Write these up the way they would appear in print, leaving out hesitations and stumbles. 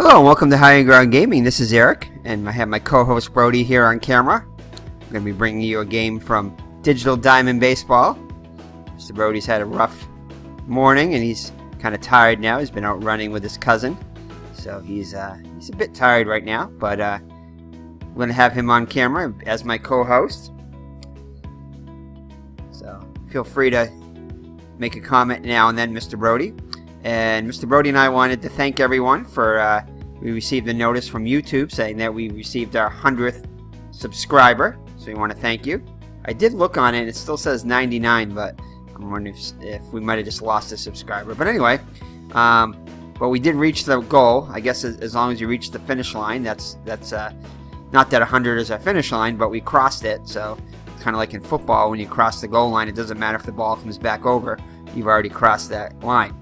Hello and welcome to Higher Ground Gaming. This is Eric, and I have my co-host Brody here on camera. I'm going to be bringing you a game from Digital Diamond Baseball. Mr. Brody's had a rough morning, and he's kind of tired now. He's been out running with his cousin, so he's a bit tired right now. But I'm going to have him on camera as my co-host. So feel free to make a comment now and then, Mr. Brody. And Mr. Brody and I wanted to thank everyone for, we received a notice from YouTube saying that we received our 100th subscriber. So we want to thank you. I did look on it, and it still says 99, but I'm wondering if we might have just lost a subscriber. But anyway, but we did reach the goal. I guess as long as you reach the finish line, that's not that 100 is our finish line, but we crossed it. So it's kind of like in football, when you cross the goal line, it doesn't matter if the ball comes back over. You've already crossed that line.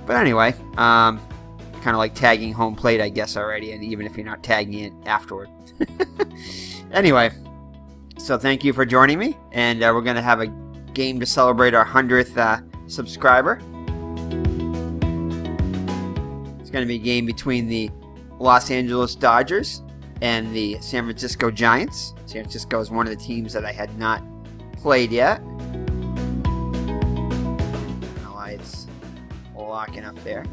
But anyway, kind of like tagging home plate, I guess, already, and even if you're not tagging it afterward. Anyway, so thank you for joining me, and we're going to have a game to celebrate our 100th subscriber. It's going to be a game between the Los Angeles Dodgers and the San Francisco Giants. San Francisco is one of the teams that I had not played yet. Locking up there.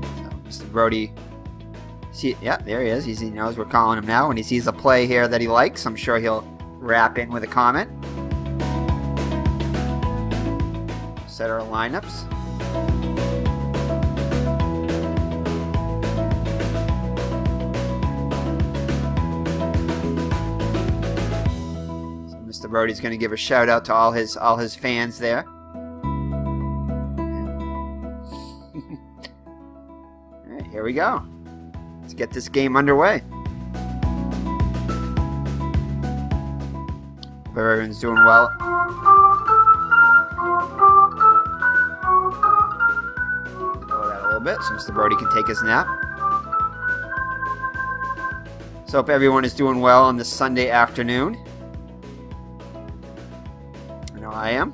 So Mr. Brody, yeah, there he is. He knows we're calling him now. When he sees a play here that he likes, I'm sure he'll wrap in with a comment. Set our lineups. Mr. Brody's going to give a shout out to all his fans there. All right, here we go. Let's get this game underway. Hope everyone's doing well. Slow that a little bit so Mr. Brody can take his nap. So hope everyone is doing well on this Sunday afternoon. I am.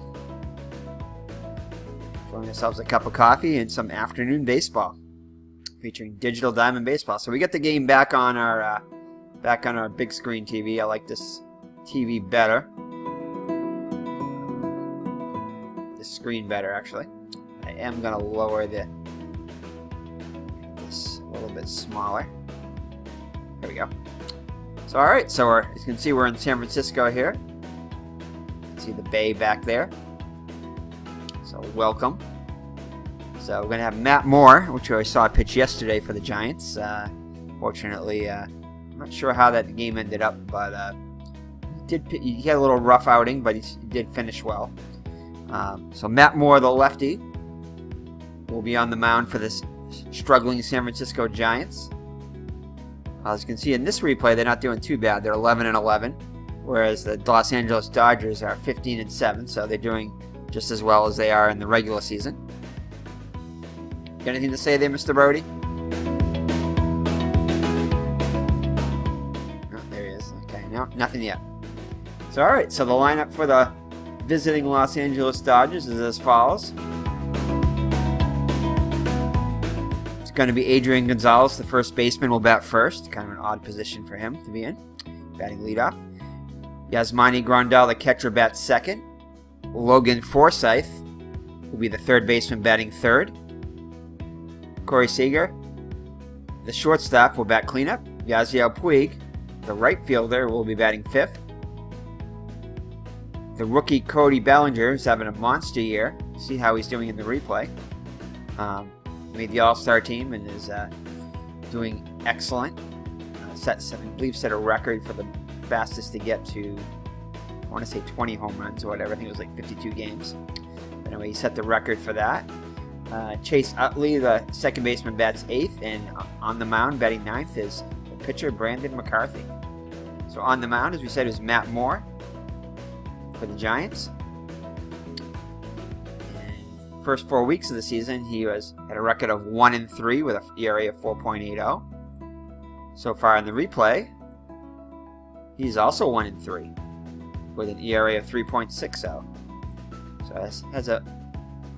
Enjoying ourselves a cup of coffee and some afternoon baseball, featuring Digital Diamond Baseball. So we get the game back on our big screen TV. I like this TV better. This screen better, actually. I am gonna lower this a little bit smaller. There we go. So all right. So as you can see, we're in San Francisco here. See the bay back there. So welcome. So we're going to have Matt Moore, which I saw pitch yesterday for the Giants. Fortunately, I'm not sure how that game ended up, but he had a little rough outing, but he did finish well. So Matt Moore, the lefty, will be on the mound for this struggling San Francisco Giants. As you can see in this replay, they're not doing too bad. They're 11-11. Whereas the Los Angeles Dodgers are 15-7, so they're doing just as well as they are in the regular season. Got anything to say there, Mr. Brody? Oh, there he is. Okay, no, nothing yet. So, all right. So the lineup for the visiting Los Angeles Dodgers is as follows. It's going to be Adrian Gonzalez, the first baseman, will bat first. Kind of an odd position for him to be in, batting leadoff. Yasmani Grandal, the catcher, bats second. Logan Forsythe will be the third baseman, batting third. Corey Seager, the shortstop, will bat cleanup. Yasiel Puig, the right fielder, will be batting fifth. The rookie Cody Bellinger is having a monster year. See how he's doing in the replay. Made the All-Star team and is doing excellent. I believe set a record for the fastest to get to, I want to say 20 home runs or whatever. I think it was like 52 games. Anyway, he set the record for that. Chase Utley, the second baseman, bats eighth, and on the mound, batting ninth, is the pitcher Brandon McCarthy. So on the mound, as we said, is Matt Moore for the Giants. And first 4 weeks of the season, he had a record of 1-3 with an ERA of 4.80. So far in the replay, he's also 1-3 with an ERA of 3.60. So has a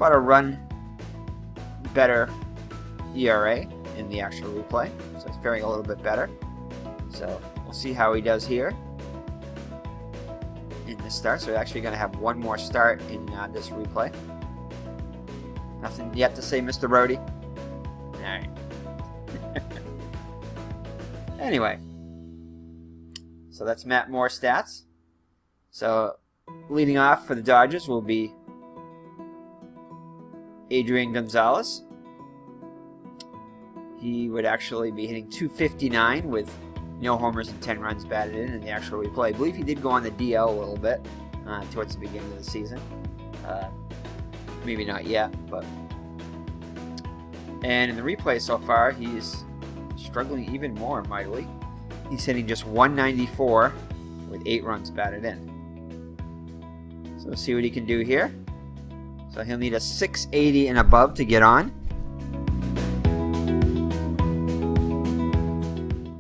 about a run better ERA in the actual replay, so it's faring a little bit better. So we'll see how he does here in this start. So we're actually going to have one more start in this replay. Nothing yet to say, Mr. Brody? Alright. Anyway, so that's Matt Moore's stats. So leading off for the Dodgers will be Adrian Gonzalez. He would actually be hitting .259 with no homers and 10 runs batted in the actual replay. I believe he did go on the DL a little bit towards the beginning of the season. Maybe not yet, but... And in the replay so far, he's struggling even more mightily. He's hitting just .194 with 8 runs batted in. So we'll see what he can do here. So he'll need a .680 and above to get on.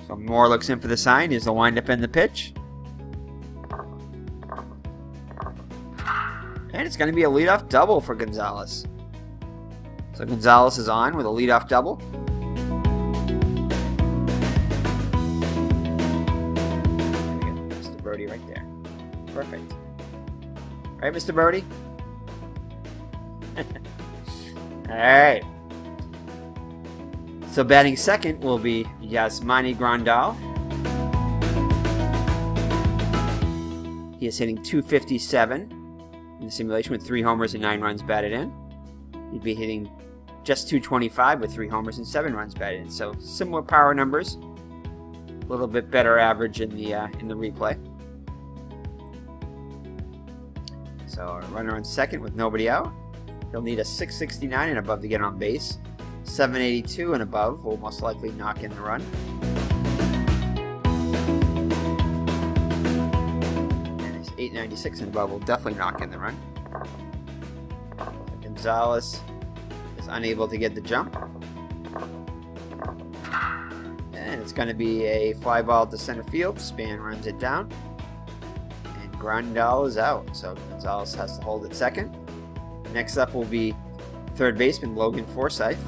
So Moore looks in for the sign. Here's the windup and the pitch. And it's going to be a leadoff double for Gonzalez. So Gonzalez is on with a leadoff double. Mr. Brody right there. Perfect. Right, Mr. Brody? Alright. So batting second will be Yasmani Grandal. He is hitting .257 in the simulation with 3 homers and 9 runs batted in. He'd be hitting just .225 with 3 homers and 7 runs batted in. So similar power numbers. A little bit better average in the replay. So a runner on second with nobody out. He'll need a .669 and above to get on base. .782 and above will most likely knock in the run. And his .896 and above will definitely knock in the run. Gonzalez is unable to get the jump. And it's going to be a fly ball to center field. Span runs it down. And Grandal is out. So Gonzalez has to hold at second. Next up will be third baseman Logan Forsythe.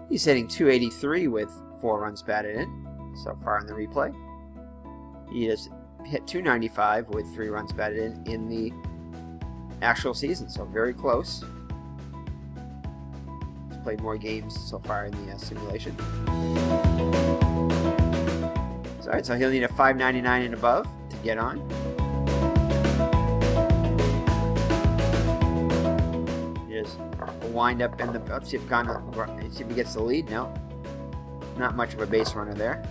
He's hitting .283 with 4 runs batted in so far in the replay. He has hit .295 with 3 runs batted in the actual season, so very close. He's played more games so far in the simulation. So, alright, so he'll need a .599 and above to get on. Just a wind up in the. Let's see if he gets the lead. No, not much of a base runner there.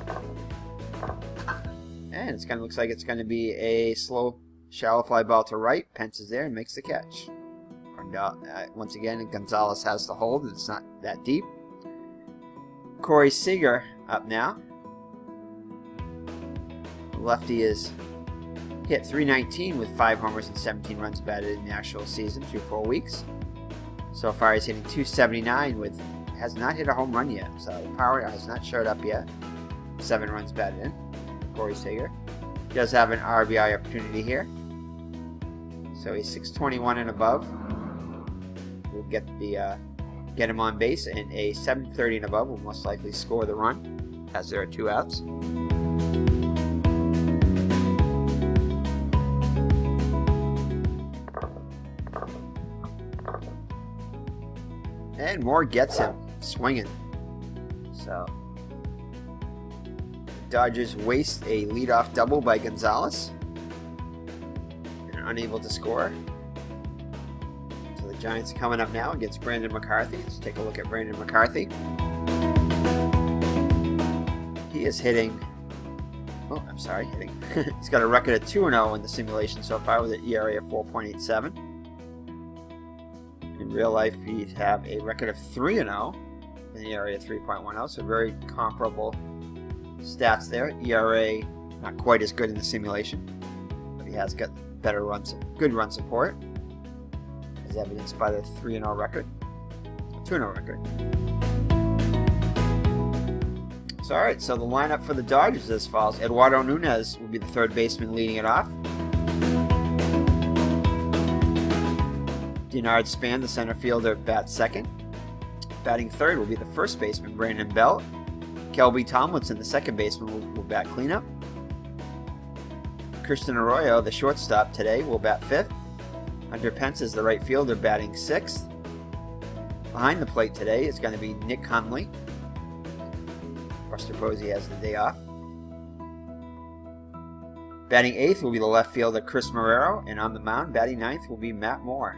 And it's kind of looks like it's going to be a slow, shallow fly ball to right. Pence is there and makes the catch. Once again, Gonzalez has to hold. It's not that deep. Corey Seager up now. The lefty is hit .319 with 5 homers and 17 runs batted in the actual season through 4 weeks. So far, he's hitting .279 with has not hit a home run yet. So power has not showed up yet. 7 runs batted in. Corey Seager. He does have an RBI opportunity here. So he's .621 and above. We'll get him on base, and a .730 and above will most likely score the run, as there are 2 outs. And Moore gets him swinging. So Dodgers waste a leadoff double by Gonzalez and are unable to score. So the Giants are coming up now against Brandon McCarthy. Let's take a look at Brandon McCarthy. He is hitting. Oh, I'm sorry, hitting. He's got a record of 2-0 in the simulation so far with an ERA of 4.87. In real life, he'd have a record of 3-0 in the ERA of 3.10, so very comparable stats there. ERA not quite as good in the simulation, but he has got better good run support, as evidenced by the 3-0 record, 2-0 record. So, all right, so the lineup for the Dodgers as follows: Eduardo Nunez will be the third baseman leading it off. Denard Span, the center fielder, bats second. Batting third will be the first baseman, Brandon Belt. Kelby Tomlinson, the second baseman, will bat cleanup. Christian Arroyo, the shortstop today, will bat fifth. Hunter Pence is the right fielder, batting sixth. Behind the plate today is going to be Nick Hundley. Buster Posey has the day off. Batting eighth will be the left fielder, Chris Marrero, and on the mound, batting ninth, will be Matt Moore.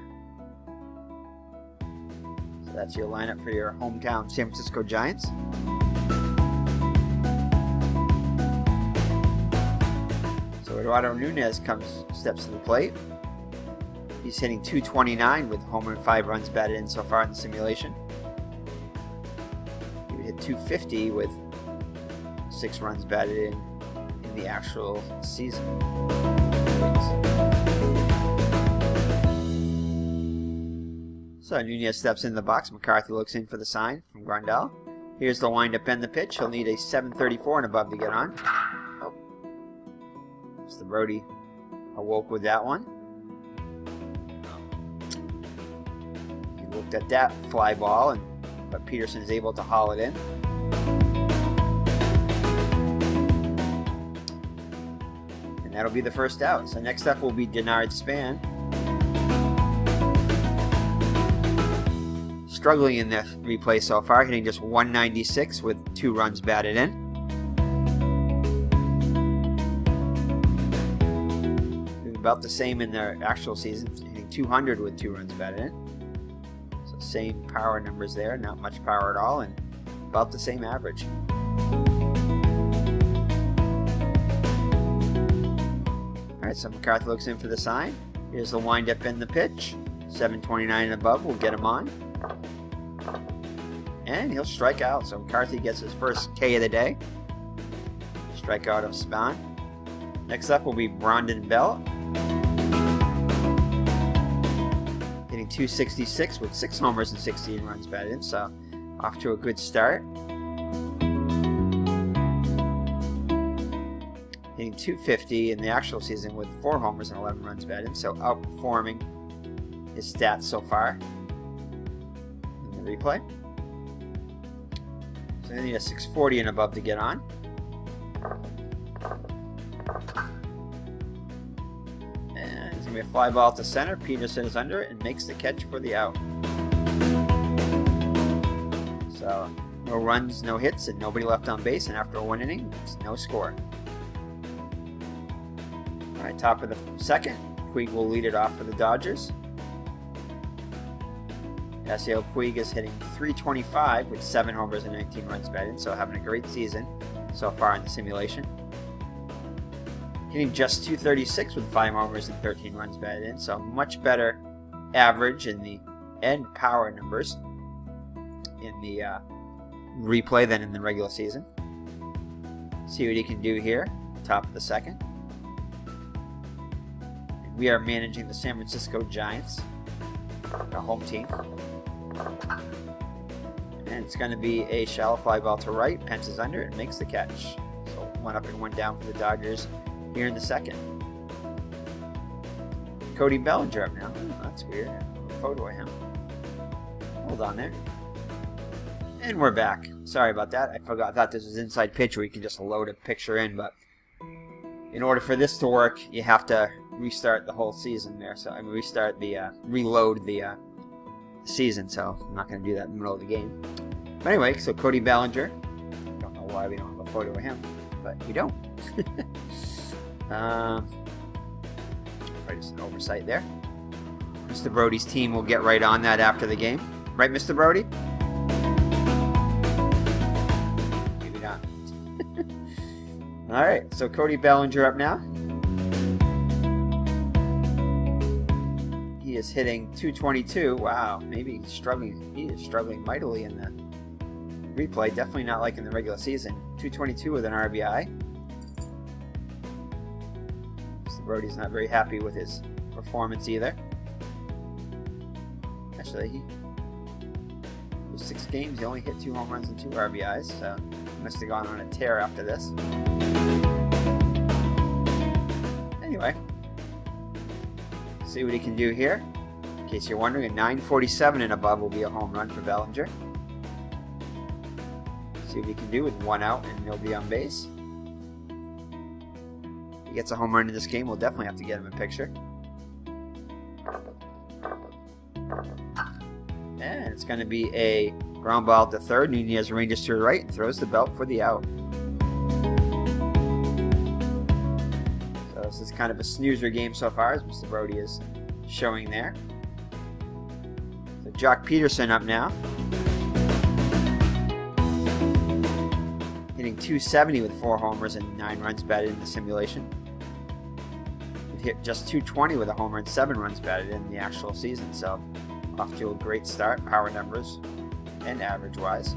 So that's your lineup for your hometown San Francisco Giants. So Eduardo Nunez steps to the plate. He's hitting .229 with homer and 5 runs batted in so far in the simulation. He would hit .250 with 6 runs batted in the actual season. So Nunez steps in the box. McCarthy looks in for the sign from Grandal. Here's the windup and the pitch. He'll need a 734 and above to get on. Oh. Mr. Brody awoke with that one. He looked at that fly ball, but Peterson is able to haul it in. That'll be the first out. So next up will be Denard Span. Struggling in the replay so far, hitting just .196 with 2 runs batted in. Doing about the same in their actual season, hitting .200 with 2 runs batted in. So same power numbers there, not much power at all, and about the same average. Alright, so McCarthy looks in for the sign. Here's the windup and the pitch. 729 and above will get him on. And he'll strike out. So McCarthy gets his first K of the day. Strikeout of Span. Next up will be Brandon Belt. Hitting .266 with 6 homers and 16 runs batted in. So off to a good start. Hitting .250 in the actual season with 4 homers and 11 runs batted in, so outperforming his stats so far in the replay. So they need a 640 and above to get on. And it's going to be a fly ball to center. Peterson is under it and makes the catch for the out. So no runs, no hits, and nobody left on base, and after 1 inning, it's no score. Alright, top of the second, Puig will lead it off for the Dodgers. Yasiel Puig is hitting .325 with 7 homers and 19 runs batted in, so having a great season so far in the simulation. Hitting just .236 with 5 homers and 13 runs batted in, so much better average in the end power numbers in the replay than in the regular season. See what he can do here, top of the second. We are managing the San Francisco Giants, our home team. And it's going to be a shallow fly ball to right. Pence is under it and makes the catch. So 1 up and 1 down for the Dodgers here in the second. Cody Bellinger up now. Oh, that's weird. A photo of him. Hold on there. And we're back. Sorry about that. I thought this was Inside Pitch where you can just load a picture in, but in order for this to work, you have to restart the whole season there. So I mean, reload the season. So I'm not going to do that in the middle of the game. But anyway, so Cody Bellinger. Don't know why we don't have a photo of him, but we don't. Probably just an oversight there. Mr. Brody's team will get right on that after the game, right, Mr. Brody? Maybe not. All right, so Cody Bellinger up now. He is hitting .222. Wow, maybe he's struggling. He is struggling mightily in the replay. Definitely not like in the regular season. .222 with an RBI. Mr. Brody's not very happy with his performance either. Actually, those 6 games, he only hit 2 home runs and 2 RBIs, so he must have gone on a tear after this. Anyway, see what he can do here. In case you're wondering, a 947 and above will be a home run for Bellinger. See what he can do with 1 out and nobody on base. If he gets a home run in this game, we'll definitely have to get him a picture. And it's going to be a ground ball to third. Nunez ranges to the right and throws the belt for the out. So this is kind of a snoozer game so far, as Mr. Brody is showing there. So Jock Peterson up now. Hitting .270 with 4 homers and 9 runs batted in the simulation. He hit just .220 with a homer and 7 runs batted in the actual season. So off to a great start, power numbers and average-wise.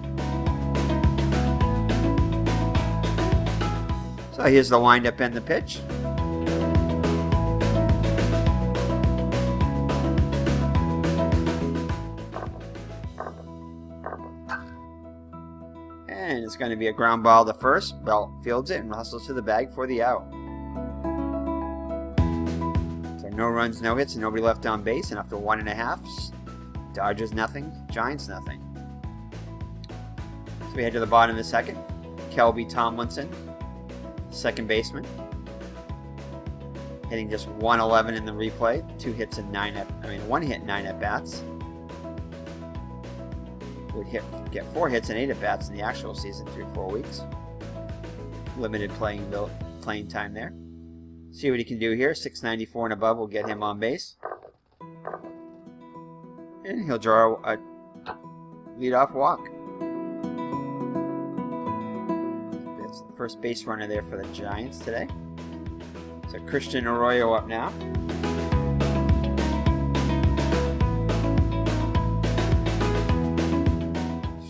So here's the windup and the pitch. And it's going to be a ground ball to first. Belt fields it and hustles to the bag for the out. So no runs, no hits, and nobody left on base. And after 1.5, Dodgers nothing, Giants nothing. So we head to the bottom of the second. Kelby Tomlinson, second baseman, hitting just 111 in the replay. 1 hit and 9 at bats. Would get 4 hits and 8 at bats in the actual season through 4 weeks. Limited playing time there. See what he can do here. 694 and above will get him on base. And he'll draw a leadoff walk. That's the first base runner there for the Giants today. So Christian Arroyo up now.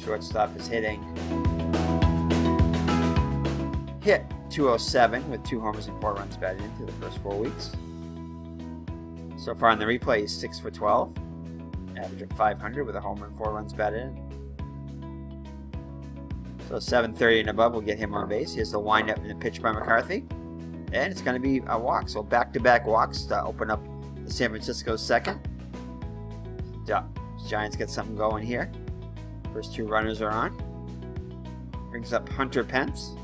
Shortstop is hitting. Hit .207 with 2 homers and 4 runs batted in through the first 4 weeks. So far in the replay, he's 6 for 12. Average of 500 with a homer and 4 runs batted in. So 730 and above will get him on base. Here's the windup and the pitch by McCarthy. And it's going to be a walk. So back-to-back walks to open up the San Francisco second. Giants get something going here. First 2 runners are on. Brings up Hunter Pence.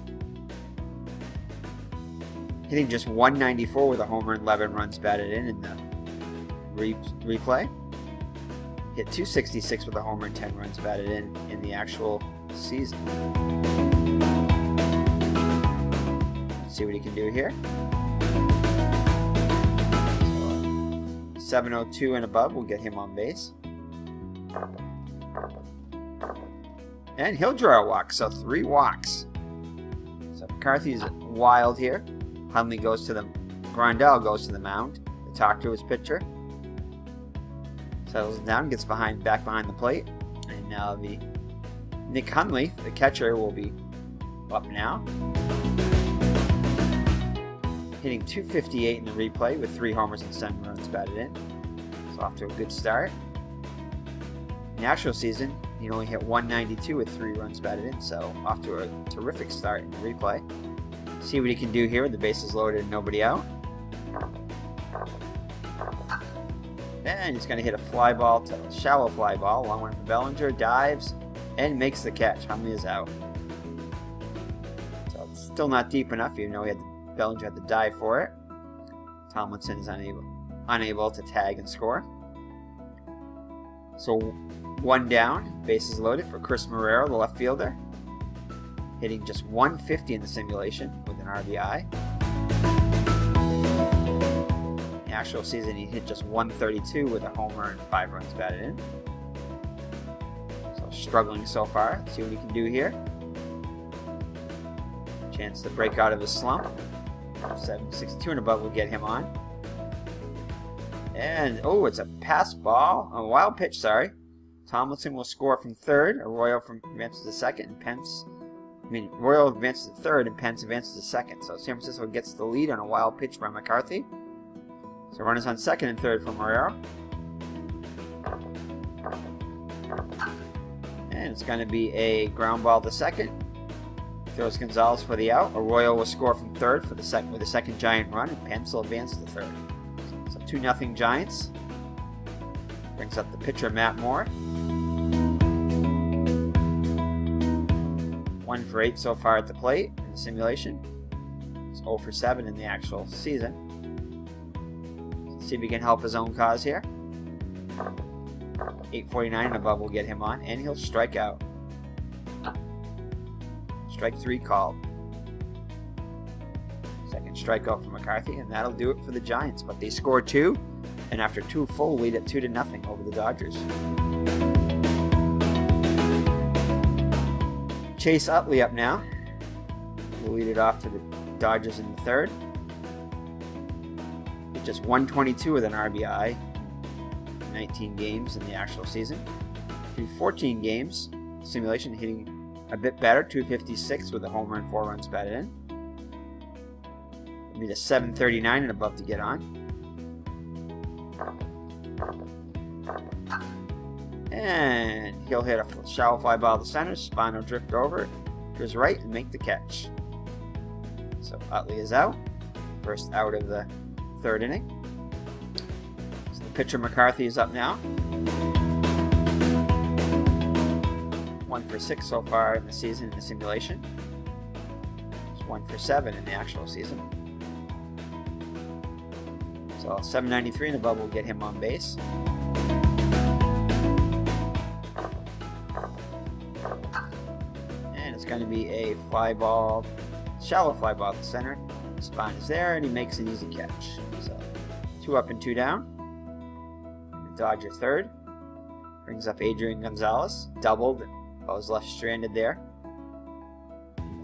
Hitting just 194 with a homer and 11 runs batted in the replay. Hit .266 with a homer and 10 runs batted in the actual season. Let's see what he can do here. So 702 and above will get him on base. And he'll draw a walk, so 3 walks. So McCarthy's wild here. Grandal goes to the mound to talk to his pitcher. Settles down, gets back behind the plate, and now Nick Hundley, the catcher, will be up now. Hitting .258 in the replay with 3 homers and 7 runs batted in. So off to a good start. In the actual season, he only hit .192 with 3 runs batted in, so off to a terrific start in the replay. See what he can do here with the bases loaded and nobody out. And he's going to hit a shallow fly ball. Long one for Bellinger, dives, and makes the catch. Hundley is out. So it's still not deep enough, even though Bellinger had to dive for it. Tomlinson is unable to tag and score. So 1 down, bases loaded for Chris Marrero, the left fielder. Hitting just 150 in the simulation with an RBI. In the actual season, he hit just 132 with a homer and 5 runs batted in. So struggling so far. Let's see what he can do here. Chance to break out of his slump. 762 and above will get him on. And, it's a pass ball. A wild pitch, sorry. Tomlinson will score from third. Arroyo advances to second. And Royal advances to third and Pence advances to second. So San Francisco gets the lead on a wild pitch by McCarthy. So runners on second and third for Marrero. And it's going to be a ground ball to second. Throws Gonzalez for the out. Arroyo will score from third with the second Giant run, and Pence will advance to third. So 2-0 Giants. Brings up the pitcher, Matt Moore. 1 for 8 so far at the plate in the simulation. It's 0 for 7 in the actual season. Let's see if he can help his own cause here. 849 and above will get him on, and he'll strike out. Strike 3 called. Second strikeout for McCarthy, and that'll do it for the Giants. But they score 2, and after 2 full, lead at 2-0 over the Dodgers. Chase Utley up now. We'll lead it off for the Dodgers in the third. With just 122 with an RBI. 19 games in the actual season. Through 14 games, simulation hitting a bit better, 256 with a homer and 4 runs batted in. Need a 739 and above to get on. And he'll hit a shallow fly ball to center. Spahn will drift over to his right and make the catch. So Utley is out. First out of the third inning. So the pitcher McCarthy is up now. 1 for 6 so far in the season in the simulation. It's 1 for 7 in the actual season. So 793 and above will get him on base. And it's going to be a fly ball, shallow fly ball to center. Spahn is there, and he makes an easy catch. So 2 up and 2 down. The Dodger third. Brings up Adrian Gonzalez. Doubled. I was left stranded there.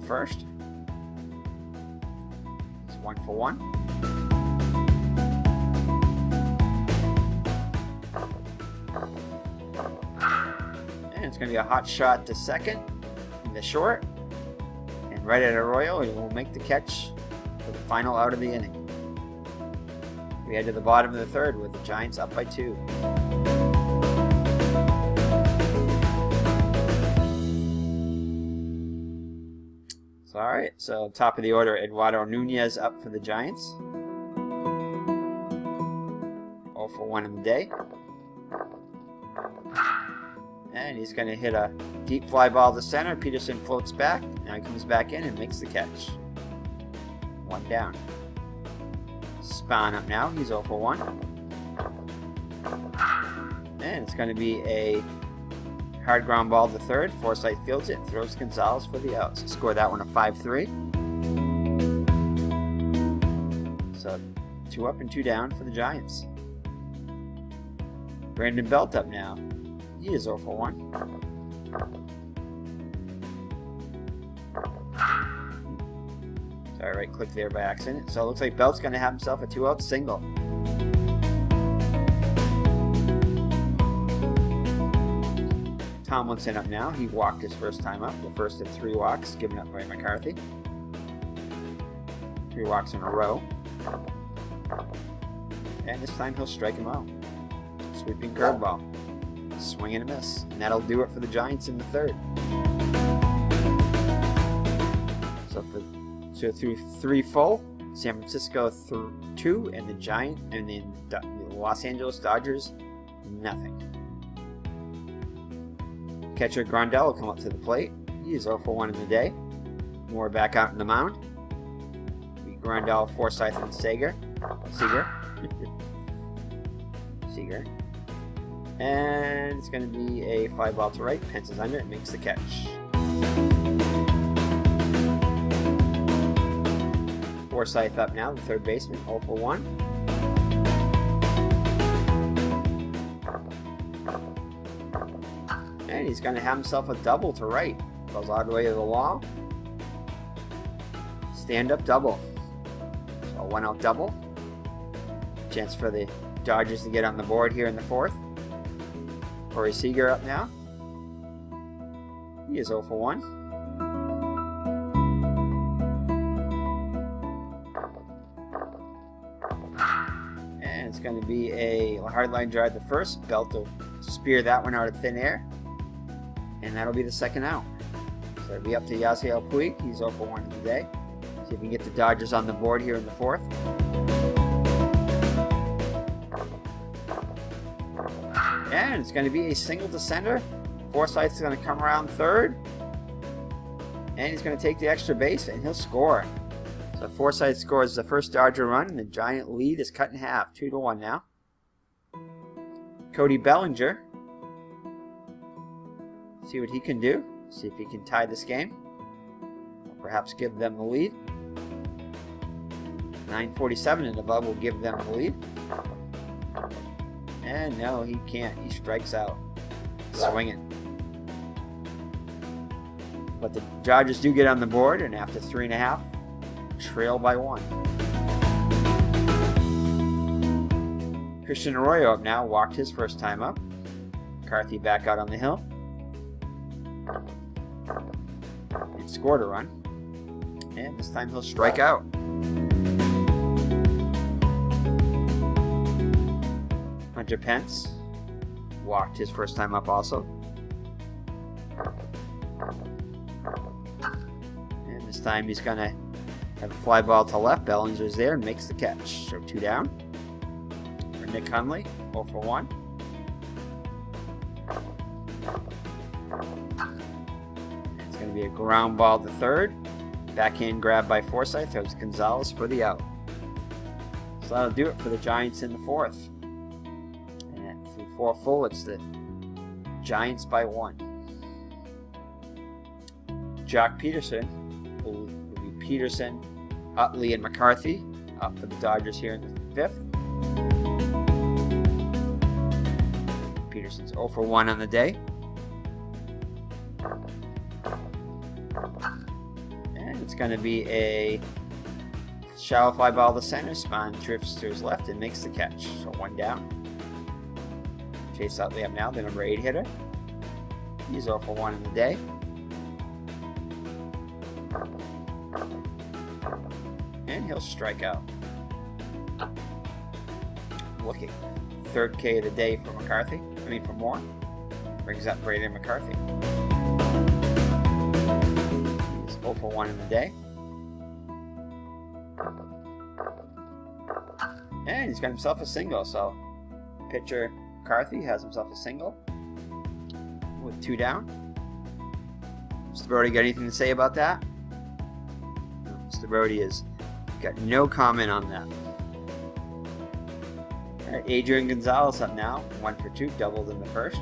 First. It's 1 for 1. And it's going to be a hot shot to second in the short. And right at Arroyo, he will make the catch for the final out of the inning. We head to the bottom of the third with the Giants up by 2. Alright, so top of the order, Eduardo Nunez up for the Giants. 0 for 1 in the day. And he's going to hit a deep fly ball to center. Peterson floats back. Now he comes back in and makes the catch. 1 down. Spahn up now. He's 0 for 1. And it's going to be a hard ground ball to third. Forsythe fields it. Throws Gonzalez for the outs. Score that one a 5-3. So 2 up and 2 down for the Giants. Brandon Belt up now. He is 0 for 1. Sorry, right click there by accident. So it looks like Belt's going to have himself a 2-out single. Tomlinson up now. He walked his first time up. The first of 3 walks given up by McCarthy. 3 walks in a row. And this time he'll strike him out. Sweeping curveball. Swing and a miss. And that'll do it for the Giants in the third. So through 3 full, San Francisco 2, and the Los Angeles Dodgers nothing. Catcher Grandal will come up to the plate. He is 0 for 1 in the day. Moore back out in the mound. Grandal, Forsythe, and Seager. And it's going to be a fly ball to right. Pence is under it, makes the catch. Forsythe up now, the third baseman, 0 for 1. And he's going to have himself a double to right. Goes all the way to the wall. Stand-up double. So a 1-out double. Chance for the Dodgers to get on the board here in the fourth. Corey Seager up now. He is 0 for 1. And it's going to be a hard line drive to first. Belt will spear that one out of thin air. And that'll be the second out. So it'll be up to Yasiel Puig. He's 0 for 1 today. See if we can get the Dodgers on the board here in the fourth. And it's going to be a single to center. Forsythe's going to come around third. And he's going to take the extra base, and he'll score. So Forsythe scores the first Dodger run, and the Giant lead is cut in half, 2-1 now. Cody Bellinger. See what he can do. See if he can tie this game. Or perhaps give them the lead. 9:47 and above will give them the lead. And no, he can't. He strikes out. Swinging. But the Dodgers do get on the board, and after 3.5, trail by 1. Christian Arroyo up now, walked his first time up. McCarthy back out on the hill. And scored a run. And this time he'll strike out. Hunter Pence walked his first time up also. And this time he's going to have a fly ball to left. Bellinger's there and makes the catch. So 2 down. For Nick Hundley, 0 for 1. It's going to be a ground ball to third. Backhand grab by Forsythe. Throws Gonzalez for the out. So that'll do it for the Giants in the 4th. And through 4 full, it's the Giants by 1. Jock Peterson will be Peterson, Utley, and McCarthy up for the Dodgers here in the 5th. Peterson's 0 for 1 on the day. And it's going to be a shallow fly ball to center. Spahn drifts to his left and makes the catch. So 1 down. Chase Utley up now, the number 8 hitter. He's 0 for 1 in the day. And he'll strike out. Looking. 3rd K of the day for McCarthy. For Moore. Brings up Braden McCarthy. He's 0 for 1 in the day. And he's got himself a single. So pitcher McCarthy has himself a single with 2 down. Mr. Brody, got anything to say about that? No, Mr. Brody has got no comment on that. All right, Adrian Gonzalez up now, 1 for 2, doubled in the first.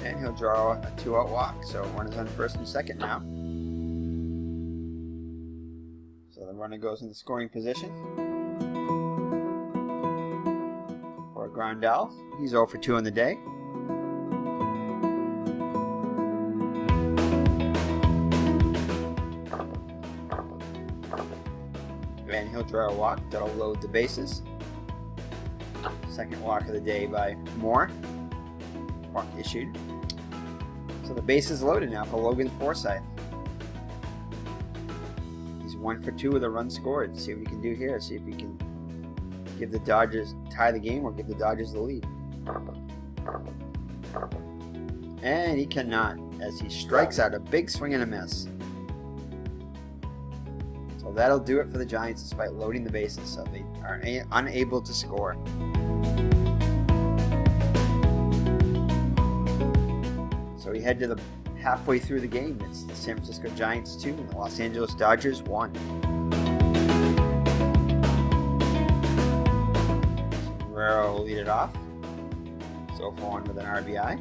And he'll draw a 2-out walk, so runners on first and second now. So the runner goes in the scoring position. For Grandal, he's 0 for 2 on the day. And he'll draw a walk that'll load the bases. Second walk of the day by Moore. Walk issued. So the base is loaded now for Logan Forsythe. He's 1 for 2 with a run scored. See what he can do here. See if he can give the Dodgers, tie the game, or give the Dodgers the lead. And he cannot, as he strikes out a big swing and a miss. So that'll do it for the Giants despite loading the bases, so they are unable to score. So we head to the halfway through the game. It's the San Francisco Giants 2 and the Los Angeles Dodgers 1. Guerrero will lead it off. So for 1 with an RBI.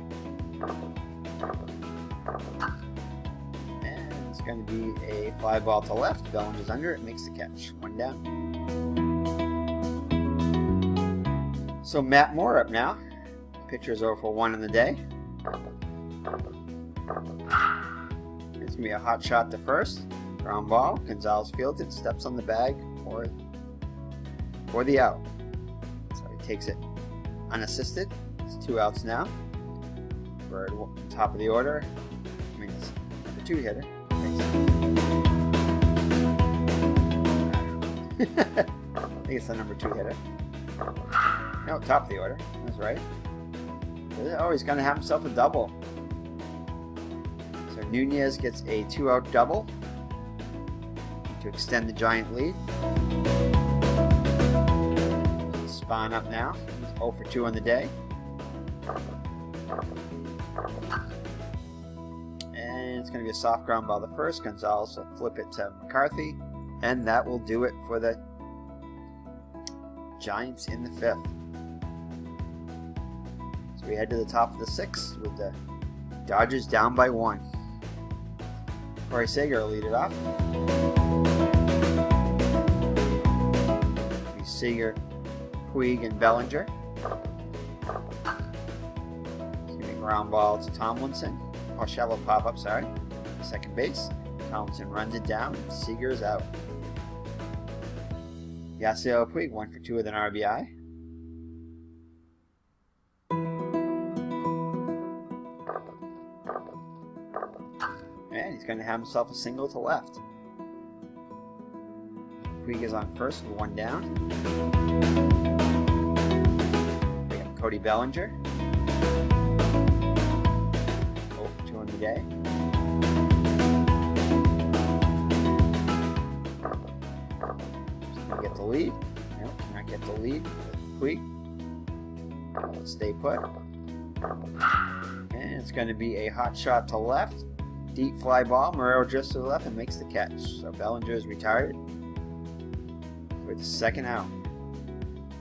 It's going to be a fly ball to left. Bellinger's under it, makes the catch. 1 down. So Matt Moore up now. Pitcher's 0 for 1 in the day. It's going to be a hot shot to first. Ground ball. Gonzalez fields it, steps on the bag for the out. So he takes it unassisted. It's 2 outs now. For top of the order. I mean, it's number 2 hitter. I think it's the number 2 hitter. No, top of the order. That's right. Oh, he's going to have himself a double. So Nunez gets a 2-out double. to extend the Giant lead. Spahn up now. He's 0 for 2 on the day. And it's going to be a soft ground ball the first. Gonzalez will flip it to McCarthy. And that will do it for the Giants in the 5th. So we head to the top of the 6th with the Dodgers down by 1. Corey Seager will lead it off. Seager, Puig, and Bellinger. Giving ground ball to Tomlinson. Or shallow pop up, sorry. Second base. Tomlinson runs it down, and Seager is out. Yasiel Puig, 1 for 2 with an RBI. And he's going to have himself a single to left. Puig is on first with 1 down. We have Cody Bellinger. 0 for 2 on the day. Can I get the lead? No, cannot get the lead with Puig. Let's stay put. And it's going to be a hot shot to left. Deep fly ball. Marrero drifts to the left and makes the catch. So Bellinger is retired for the second out.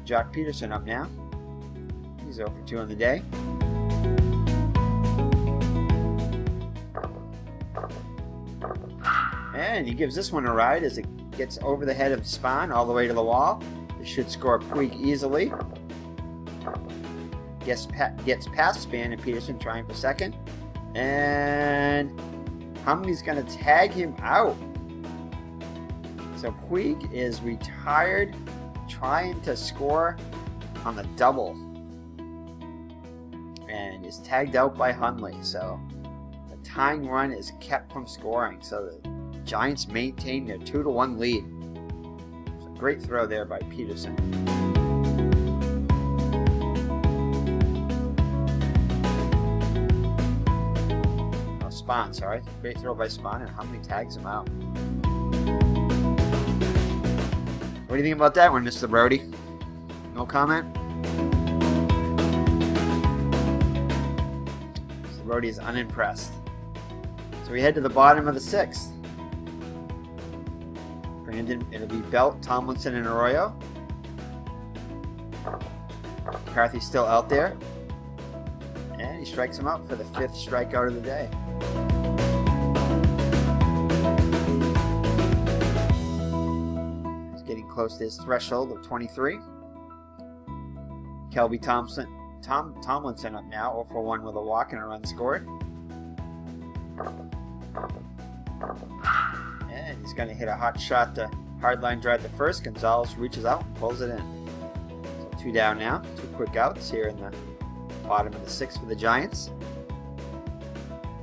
Jock Peterson up now. He's 0 for 2 on the day. And he gives this one a ride as it gets over the head of Spahn all the way to the wall. It should score Puig easily. Gets past Spahn and Peterson trying for second. And Humley's going to tag him out. So Puig is retired, trying to score on the double. And is tagged out by Hundley. So the tying run is kept from scoring. So the Giants maintain their 2-1 lead. It's a great throw there by Peterson. Spahn, sorry. Great throw by Spahn, and Humley tags him out. What do you think about that one, Mr. Brody? No comment? Mr. Brody is unimpressed. So we head to the bottom of the 6th. Brandon, it'll be Belt, Tomlinson, and Arroyo. McCarthy's still out there. And he strikes him out for the 5th strikeout of the day. He's getting close to his threshold of 23. Kelby Tomlinson up now, 0 for 1 with a walk and a run scored. And he's going to hit a hot shot to hardline drive the first. Gonzalez reaches out and pulls it in. So 2 down now, 2 quick outs here in the bottom of the 6th for the Giants.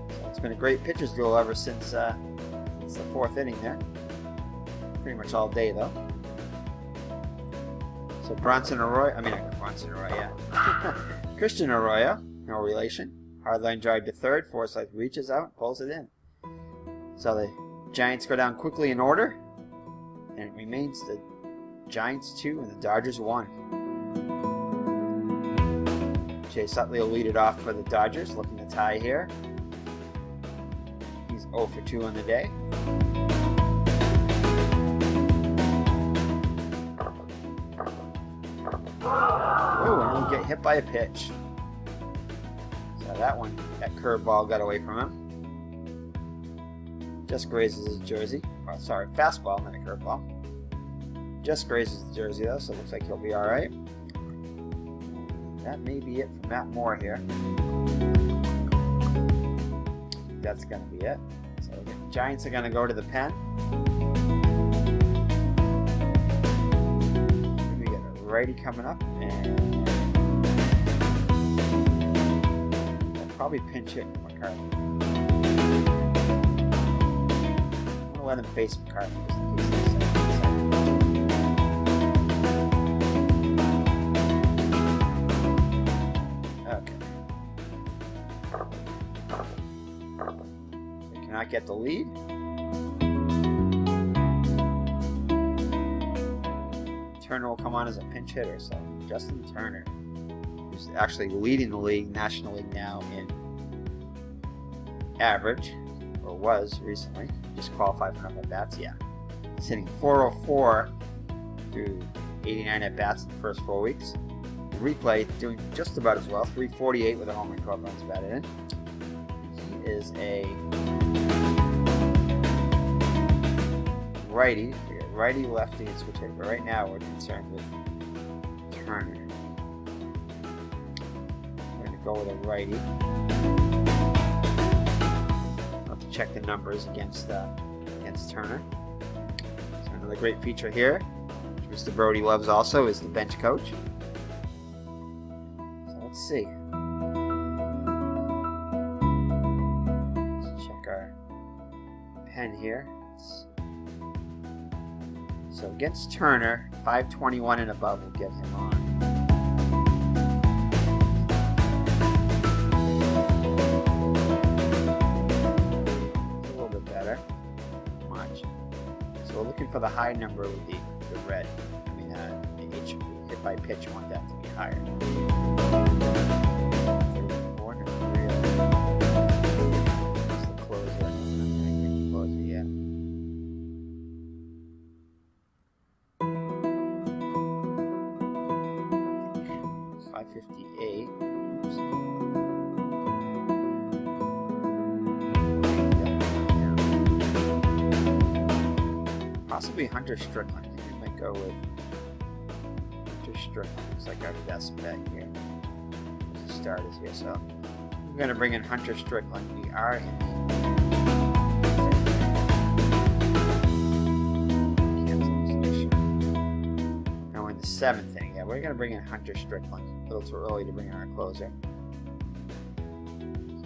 So it's been a great pitcher's duel ever since the 4th inning there. Pretty much all day though. So Christian Arroyo, no relation. Hardline drive to third. Forsythe reaches out and pulls it in. So the Giants go down quickly in order. And it remains the Giants 2 and the Dodgers 1. Chase Utley will lead it off for the Dodgers, looking to tie here. He's 0 for 2 on the day. Oh, and he'll get hit by a pitch. So that curveball got away from him. Just grazes his jersey. Oh, sorry, fastball, not a curveball. Just grazes the jersey though, so it looks like he'll be alright. That may be it from Matt Moore here. That's going to be it. So the Giants are going to go to the pen. We got a righty coming up, and they'll probably pinch hit McCarthy. I'm going to let him face McCarthy just in case he's Cannot get the lead. Turner will come on as a pinch hitter. So Justin Turner, who's actually leading the league, National League now in average, or was recently. Just qualified for enough at bats. Yeah, he's hitting .404 through 89 at bats in the first 4 weeks. The replay doing just about as well, .348 with a home run, 12 runs batted in. He is a righty. We got righty, lefty, and switch hitter. But right now we're concerned with Turner. We're going to go with a righty. I'll have to check the numbers against Turner. So another great feature here, which Mr. Brody loves also, is the bench coach. So let's see. Let's check our pen here. So against Turner, 521 and above will get him on. A little bit better. Much. So we're looking for the high number with the red. I mean, the hit by pitch, we want that to be higher. 34 and 3. That's the closer. Closer, yeah. 558. Possibly Hunter Strickland. I think we might go with Hunter Strickland. Looks like our best bet here. The start is here, so we're going to bring in Hunter Strickland. We are in now we're in the 7th inning. Yeah, we're going to bring in Hunter Strickland. A little too early to bring in our closer.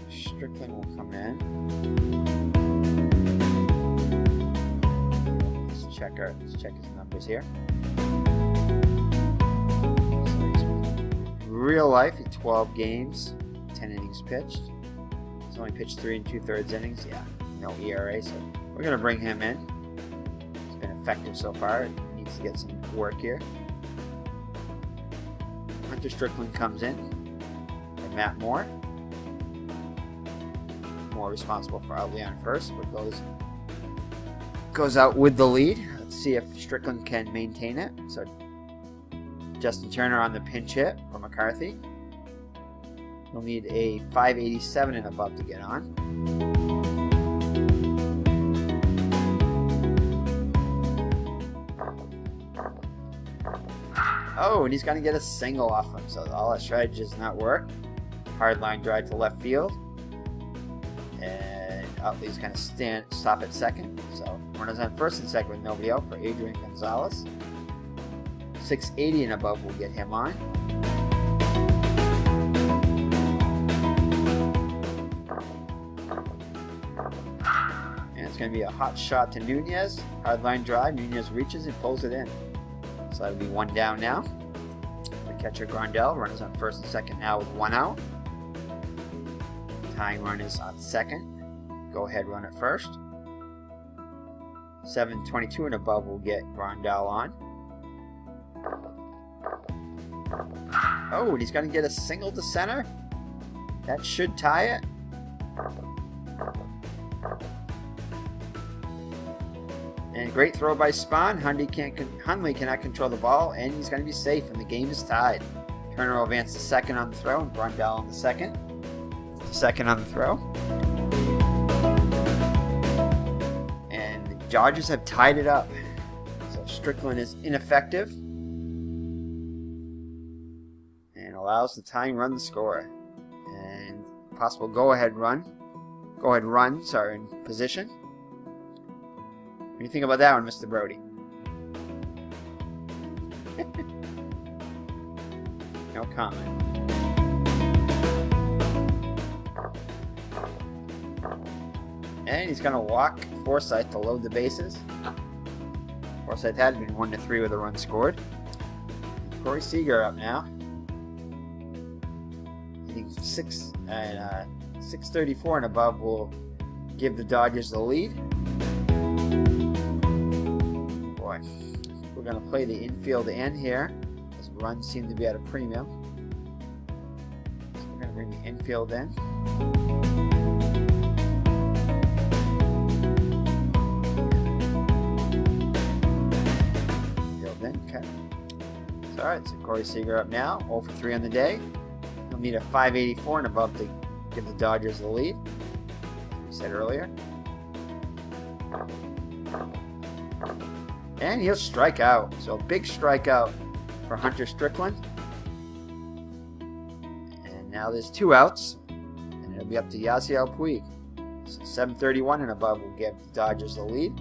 Strickland will come in. Let's check his numbers here. So real life, in 12 games, 10 innings pitched. He's only pitched 3 2/3 innings. Yeah, no ERA, so we're going to bring him in. He's been effective so far. He needs to get some work here. Hunter Strickland comes in, and Matt Moore. More responsible for Utley on first, but goes out with the lead. Let's see if Strickland can maintain it. So Justin Turner on the pinch hit for McCarthy. He'll need a 587 and above to get on. Oh, and he's going to get a single off him, so all that strategy does not work. Hard line drive to left field. And Utley's going to stop at second. So runners on first and second with nobody out for Adrian Gonzalez. 680 and above will get him on. And it's going to be a hot shot to Nunez. Hard line drive. Nunez reaches and pulls it in. So that'll be one down now. The catcher Grandel, runners on first and second now with one out. Tying run is on second. Go ahead, run at first. 722 and above will get Grandel on. Oh, and he's going to get a single to center. That should tie it. And great throw by Spahn. Hundley cannot control the ball, and he's going to be safe, and the game is tied. Turner will advance to second on the throw, and Grandel on the second. Second on the throw. And the Dodgers have tied it up. So Strickland is ineffective. And allows the tying run to score. And possible go-ahead run, in position. What do you think about that one, Mr. Brody? No comment. And he's going to walk Forsythe to load the bases. Forsythe had been 1-3 with a run scored. Corey Seager up now. Hitting 634 and above will give the Dodgers the lead. Boy, we're going to play the infield in here, as runs seem to be at a premium. So we're going to bring the infield in. Infield in, okay. So, alright, so Corey Seager up now, 0 for 3 on the day. He'll need a 584 and above to give the Dodgers the lead, as we said earlier. And he'll strike out. So big strikeout for Hunter Strickland. And now there's 2 outs. And it'll be up to Yasiel Puig. So 731 and above will give the Dodgers the lead.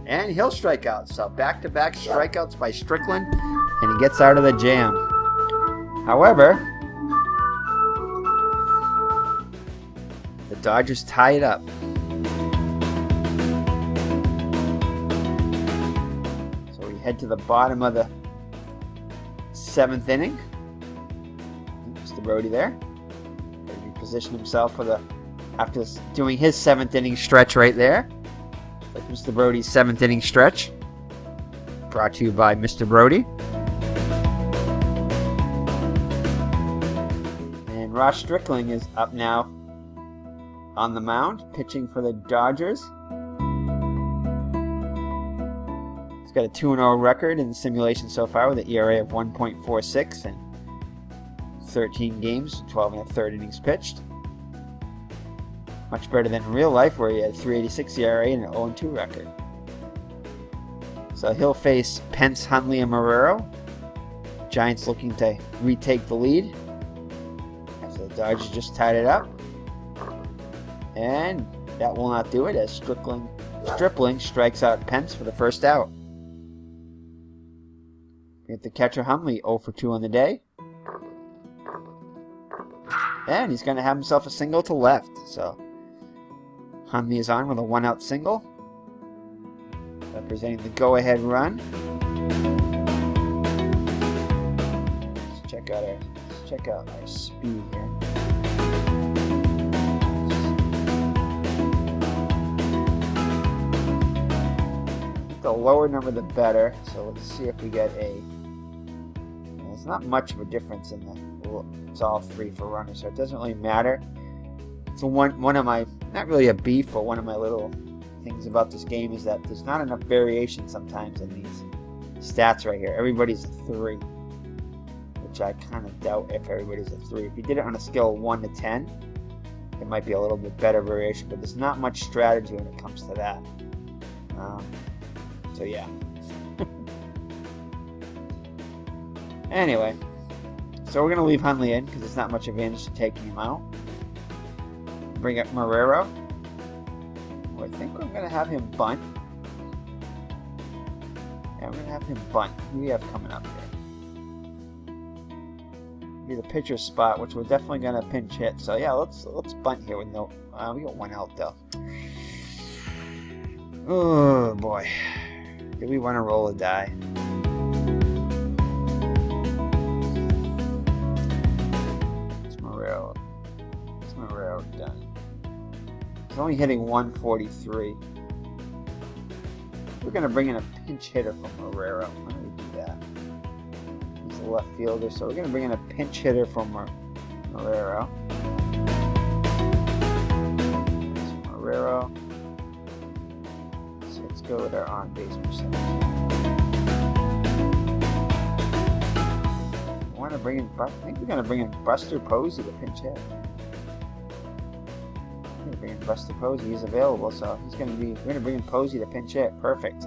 And he'll strike out. So back-to-back strikeouts by Strickland. And he gets out of the jam. However, the Dodgers tie it up. So we head to the bottom of the 7th inning. Mr. Brody there. He positioned himself for after doing his 7th inning stretch right there. Like Mr. Brody's 7th inning stretch. Brought to you by Mr. Brody. And Ross Strickland is up now on the mound, pitching for the Dodgers. He's got a 2-0 record in the simulation so far with an ERA of 1.46 and 13 games, 12 1/3 innings pitched. Much better than in real life where he had a 3.86 ERA and an 0-2 record. So he'll face Pence, Hundley, and Marrero. Giants looking to retake the lead after the Dodgers just tied it up. And that will not do it as Stripling strikes out Pence for the first out. We get the catcher Hundley 0 for 2 on the day. And he's going to have himself a single to left. So Hundley is on with a 1-out single, representing the go-ahead run. Let's check out our speed here. The lower number the better, so let's see if we get there's not much of a difference in it's all 3 for runners, so it doesn't really matter. So one of my, not really a beef, but one of my little things about this game is that there's not enough variation sometimes in these stats right here. Everybody's a 3, which I kind of doubt if everybody's a 3. If you did it on a scale of 1 to 10, it might be a little bit better variation, but there's not much strategy when it comes to that. So yeah. Anyway, so we're going to leave Hundley in because there's not much advantage to taking him out. Bring up Marrero. I think we're going to have him bunt. Yeah, we're going to have him bunt. Who do we have coming up here? Be the pitcher spot, which we're definitely going to pinch hit. So yeah, let's bunt here with no. We got 1 out though. Oh boy. Do we want to roll a die? It's Marrero. It's Marrero done. He's only hitting 143. We're going to bring in a pinch hitter from Marrero. Why don't we do that? He's a left fielder, so we're going to bring in a pinch hitter from Marrero. So Marrero. Let's go with our on-base percentage. I want to bring in. I think we're going to bring in Buster Posey to pinch hit. We're going to bring in Buster Posey. He's available, so he's going to be. We're going to bring in Posey to pinch hit. Perfect.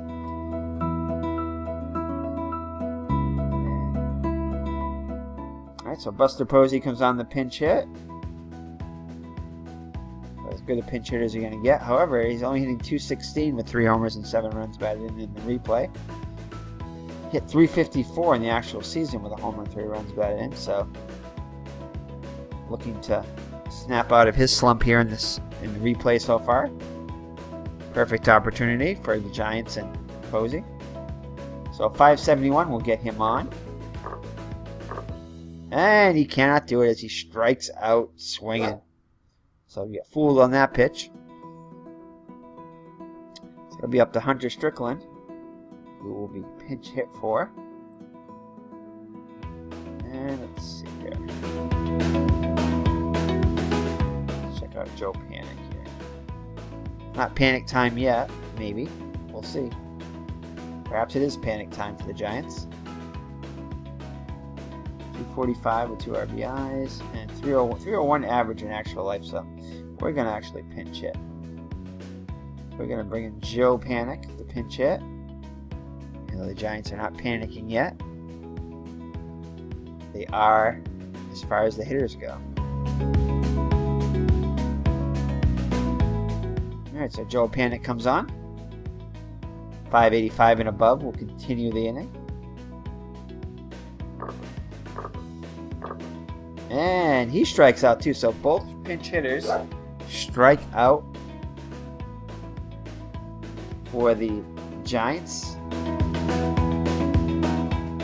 All right, so Buster Posey comes on the pinch hit. As good a pinch hitter as you're going to get. However, he's only hitting .216 with 3 homers and 7 runs batted in the replay. Hit .354 in the actual season with a homer and 3 runs batted in. So, looking to snap out of his slump here in the replay so far. Perfect opportunity for the Giants and Posey. So 571 will get him on. And he cannot do it as he strikes out swinging. So you get fooled on that pitch. So it'll be up to Hunter Strickland, who will be pinch hit for. And let's see here. Let's check out Joe Panik here. Not panic time yet, maybe. We'll see. Perhaps it is panic time for the Giants. 245 with 2 RBIs and 301 average in actual life, so we're going to actually pinch hit. We're going to bring in Joe Panik to pinch hit. You know, the Giants are not panicking yet. They are as far as the hitters go. Alright, so Joe Panik comes on. 585 and above will continue the inning. And he strikes out too, so both pinch hitters strike out for the Giants.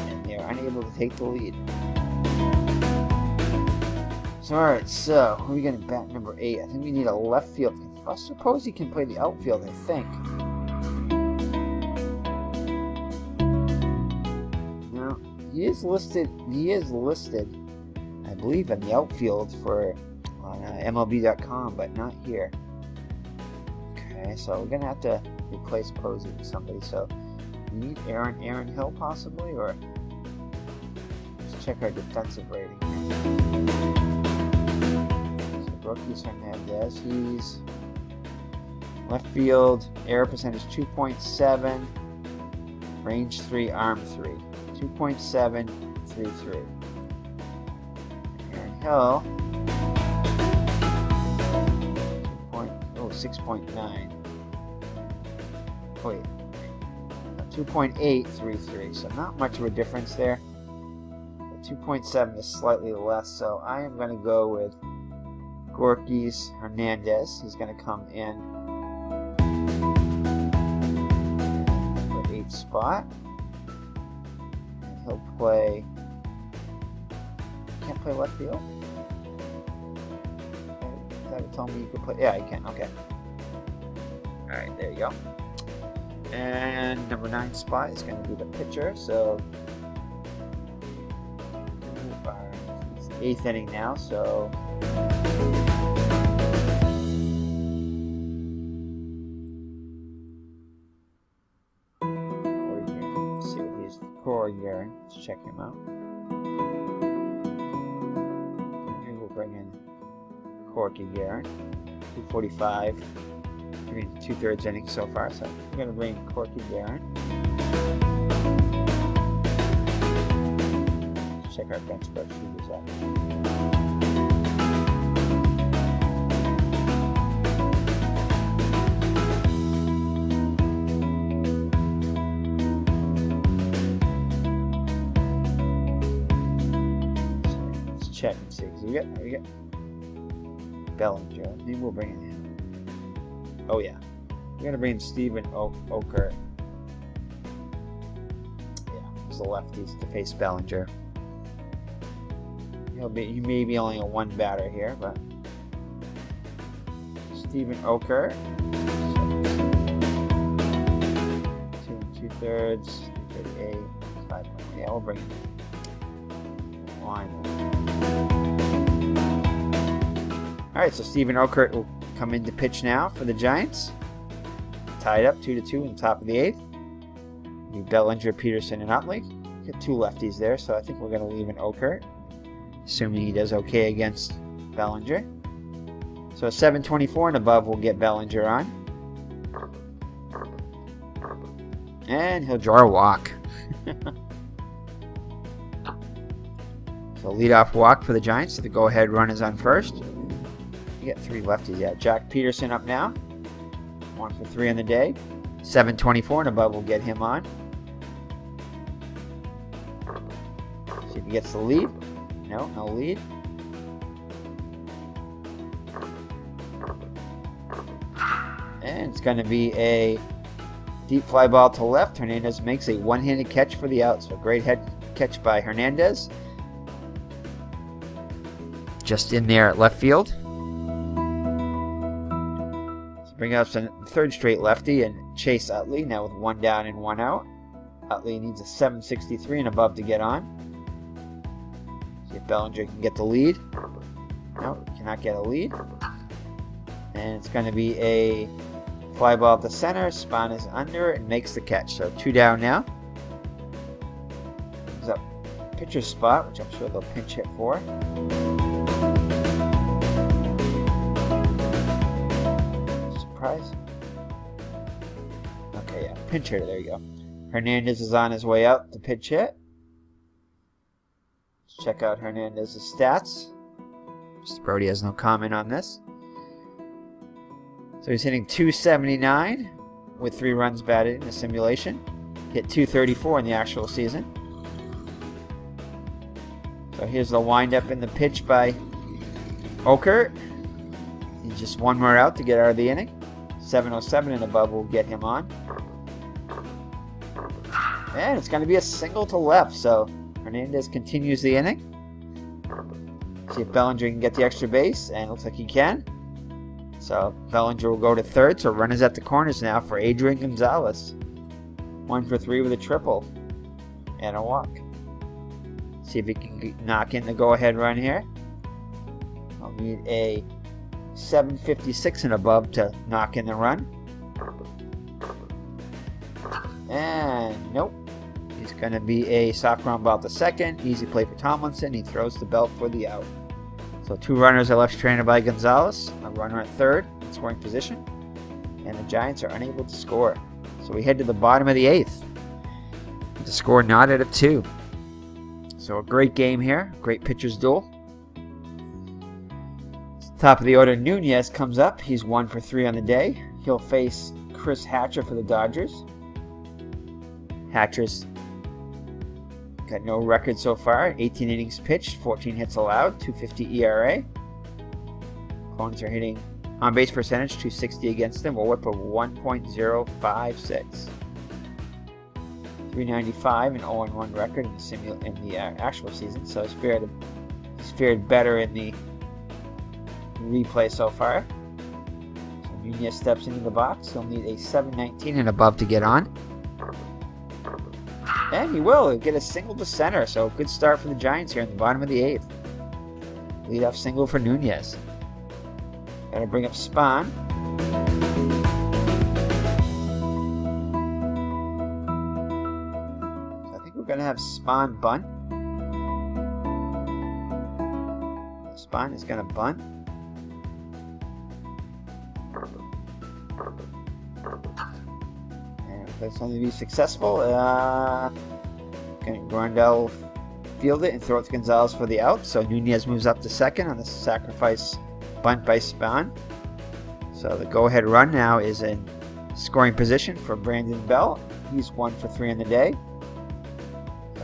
And they're unable to take the lead. So, alright, so who are we going to bat number 8? I think we need a left field. I suppose he can play the outfield, I think. Now, he is listed, I believe, in the outfield for on MLB.com, but not here. Okay, so we're going to have to replace Posey with somebody. So, we need Aaron Hill possibly, or let's check our defensive rating here. So, Rookies Hernandez, he's left field, error percentage 2.7, range 3, arm 3. 2.733. Aaron Hill, 6.9. Wait, 2.833. So not much of a difference there. But 2.7 is slightly less. So I am going to go with Gorkys Hernandez. He's going to come in for 8th spot. And he'll play. Can't play left field? That told me you could play. Yeah, you can. Okay. Alright, there you go. And number 9 spot is going to be the pitcher. So, it's the 8th inning now. So, let's see what he's Corey Guerin. Let's check him out. Maybe we'll bring in Corky Guerin. 245. 2/3 innings so far, so I'm going to bring Corky Guerin. Check our bench brush. Who's that? Let's check and see. We got Bellinger. Maybe we'll bring in him. Oh yeah, we're gonna bring Steven Okert. Yeah, he's the lefties to face Bellinger. He may be only a 1 batter here, but Steven Okert. 2 2/3, 338, 5. Yeah, we'll bring in line. All right, so Steven Okert will come in to pitch now for the Giants. Tied up 2-2 in the top of the 8th. Be Bellinger, Peterson, and Utley. Got 2 lefties there, so I think we're going to leave in Okert, assuming he does okay against Bellinger. So 724 and above will get Bellinger on. And he'll draw a walk. So leadoff walk for the Giants. So the go-ahead run is on first. You get 3 lefties. Yeah, Jack Peterson up now. 1 for 3 on the day. 724 and above will get him on. See if he gets the lead. No lead. And it's going to be a deep fly ball to left. Hernandez makes a one-handed catch for the out. So great head catch by Hernandez. Just in there at left field. Bring up some third straight lefty and Chase Utley now with 1 down and 1 out. Utley needs a 763 and above to get on. See if Bellinger can get the lead. No, cannot get a lead. And it's going to be a fly ball to center. Spahn is under and makes the catch. So 2 down now. Brings up pitcher's spot, which I'm sure they'll pinch hit for. Surprise. Okay, yeah, pinch hitter. There you go. Hernandez is on his way out to pitch hit. Let's check out Hernandez's stats. Mr. Brody has no comment on this. So he's hitting .279 with 3 runs batted in the simulation. Hit .234 in the actual season. So here's the windup in the pitch by Okert. He's just 1 more out to get out of the inning. 707 and above will get him on. And it's going to be a single to left, so Hernandez continues the inning. See if Bellinger can get the extra base, and it looks like he can. So Bellinger will go to third, so runners at the corners now for Adrian Gonzalez. 1 for 3 with a triple and a walk. See if he can knock in the go-ahead run here. I'll need a 756 and above to knock in the run. And nope. It's going to be a soft ground ball to second. Easy play for Tomlinson. He throws the belt for the out. So 2 runners are left stranded by Gonzalez. A runner at third in scoring position. And the Giants are unable to score. So we head to the bottom of the 8th. The score knotted at 2. So a great game here. Great pitcher's duel. Top of the order, Nunez comes up. He's 1 for 3 on the day. He'll face Chris Hatcher for the Dodgers. Hatcher's got no record so far. 18 innings pitched, 14 hits allowed, 2.50 ERA. Opponents are hitting on base percentage 260 against them. A whip of 1.056. 395 and 0-1 record in the actual season. So he's fared better in the replay so far. So Nunez steps into the box. He'll need a 719 and above to get on. And he will. He'll get a single to center. So good start for the Giants here in the bottom of the 8th. Leadoff single for Nunez. Got to bring up Spahn. So I think we're going to have Spahn bunt. Spahn is going to bunt. And if that's going to be successful, Grandal field it and throw it to Gonzalez for the out. So Nunez moves up to second on the sacrifice bunt by Spahn. So the go-ahead run now is in scoring position for Brandon Bell. He's 1 for 3 on the day.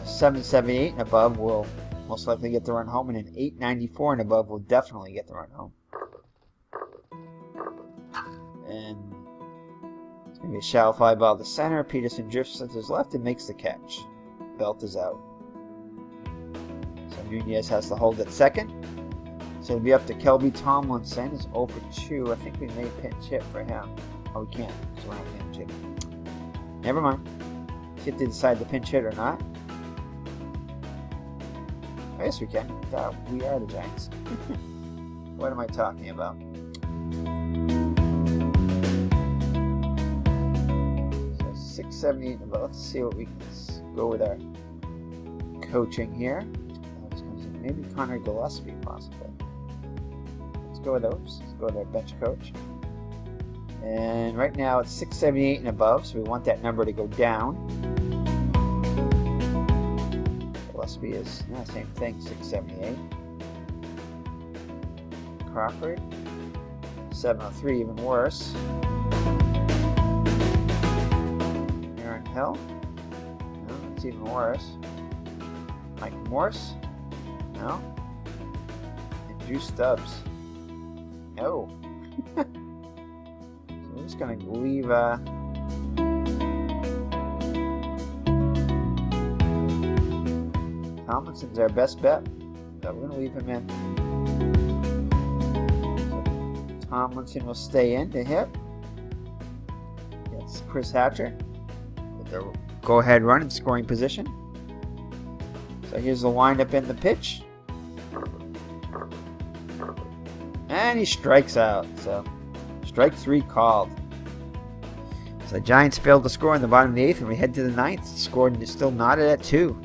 778 and above will most likely get the run home, and an 894 and above will definitely get the run home. And it's going to be a shallow fly ball to center. Peterson drifts to his left and makes the catch. Belt is out. So Nunez has to hold at second. So it'll be up to Kelby Tomlinson. It's 0 for 2. I think we may pinch hit for him. Oh, we can't. So we're not pinch hit. Never mind. See if they decide to pinch hit or not. I guess we can. We are the Giants. What am I talking about? So 678. Let's see what we can go with our coaching here. Maybe Connor Gillespie, possibly. Let's go with those. Let's go with our bench coach. And right now it's 678 and above, so we want that number to go down. Gillespie is same thing, 678. Crawford, 703, even worse. Aaron Hill, no, it's even worse. Mike Morse, no. And Drew Stubbs, no. So we're just going to leave Tomlinson's our best bet, so we're going to leave him in. So Tomlinson will stay in to hit. It's Chris Hatcher with the go-ahead run in scoring position. So here's the windup in the pitch. And he strikes out. So strike 3 called. So the Giants failed to score in the bottom of the 8th, and we head to the 9th. The score is still knotted at 2.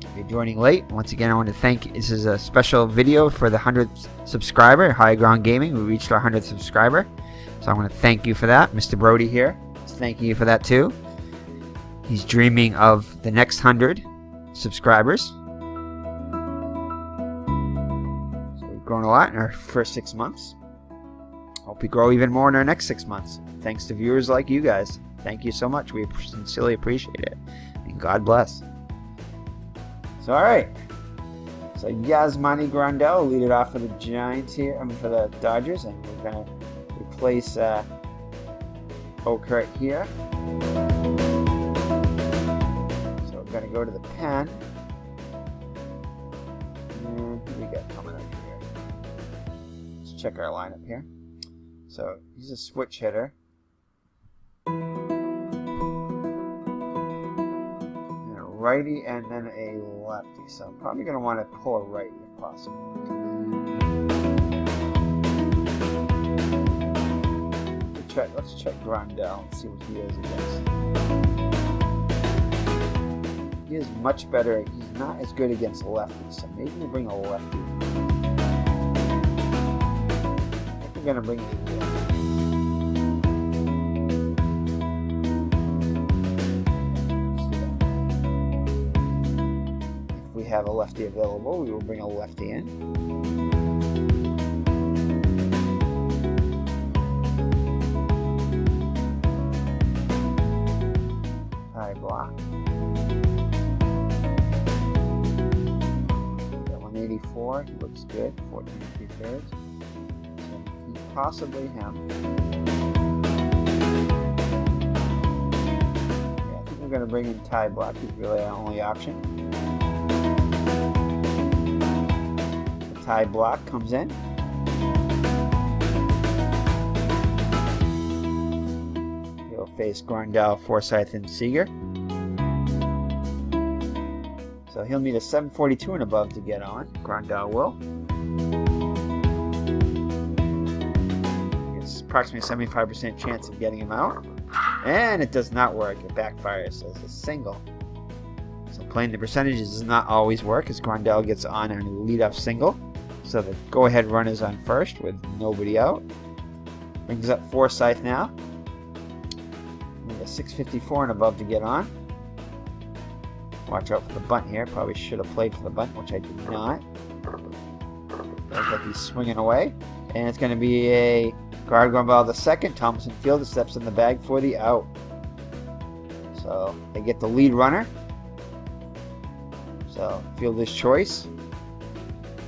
If you're joining late, once again I want to thank. This is a special video for the 100th subscriber, High Ground Gaming. We reached our 100th subscriber, so I want to thank you for that. Mr. Brody here is thanking you for that too. He's dreaming of the next 100 subscribers. So we've grown a lot in our first 6 months. Hope we grow even more in our next 6 months. Thanks to viewers like you guys. Thank you so much. We sincerely appreciate it. And God bless. So, alright. So, Yasmani Grandal will lead it off for the Giants here. For the Dodgers. And we're going to replace Okert here. So, we're going to go to the pen. And who we got coming up here? Let's check our lineup here. So he's a switch hitter. And a righty and then a lefty. So I'm probably going to want to pull a righty if possible. Let's check Grandal and see what he is against. He is much better. He's not as good against lefties. So maybe we'll bring a lefty. I'm going to bring a lefty. If we have a lefty available, we will bring a lefty in. High block. 184, he looks good. 14 3/3. Possibly him. Yeah, I think we're going to bring in Ty Blach. He's really our only option. The Ty Blach comes in. He'll face Grandal, Forsythe, and Seager. So he'll need a 742 and above to get on. Grandal will. Approximately 75% chance of getting him out, and it does not work. It backfires as a single. So playing the percentages does not always work as Grandal gets on a leadoff single. So the go-ahead run is on first with nobody out. Brings up Forsythe now. Need a 654 and above to get on. Watch out for the bunt here. Probably should have played for the bunt, which I did not. Looks like he's swinging away, and it's going to be a guard going by the second. Thompson Fielder steps in the bag for the out. So they get the lead runner. So fielder's choice.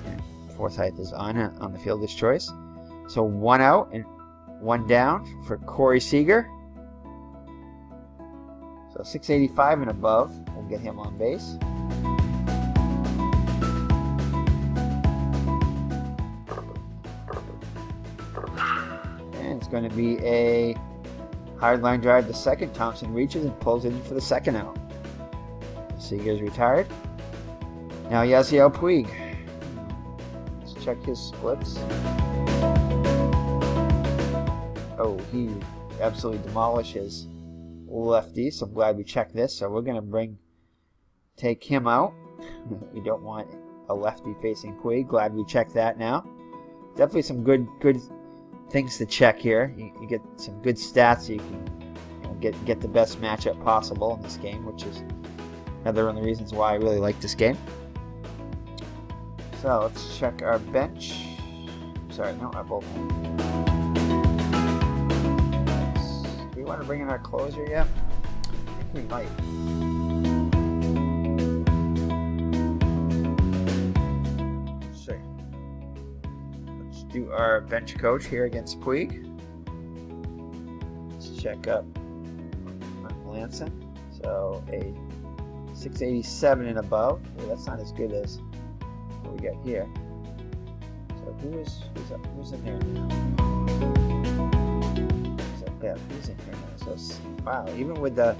And Forsythe is on the fielder's choice. So 1 out and 1 down for Corey Seager. So 685 and above will get him on base. It's going to be a hard line drive to second. Thompson reaches and pulls it in for the second out. Seager's retired. Now Yasiel Puig. Let's check his splits. Oh, he absolutely demolishes lefty, so I'm glad we checked this. So we're going to take him out. We don't want a lefty facing Puig. Glad we checked that now. Definitely some good things to check here. You get some good stats so you can get the best matchup possible in this game, which is another one of the reasons why I really like this game. So let's check our bench. Sorry, no, our bullpen. Do we want to bring in our closer yet? I think we might. Do our bench coach here against Puig. Let's check up Lanson. So a 687 and above. Well, that's not as good as what we got here. So who's in there now? So Yeah, he's in here now. So, wow, even with the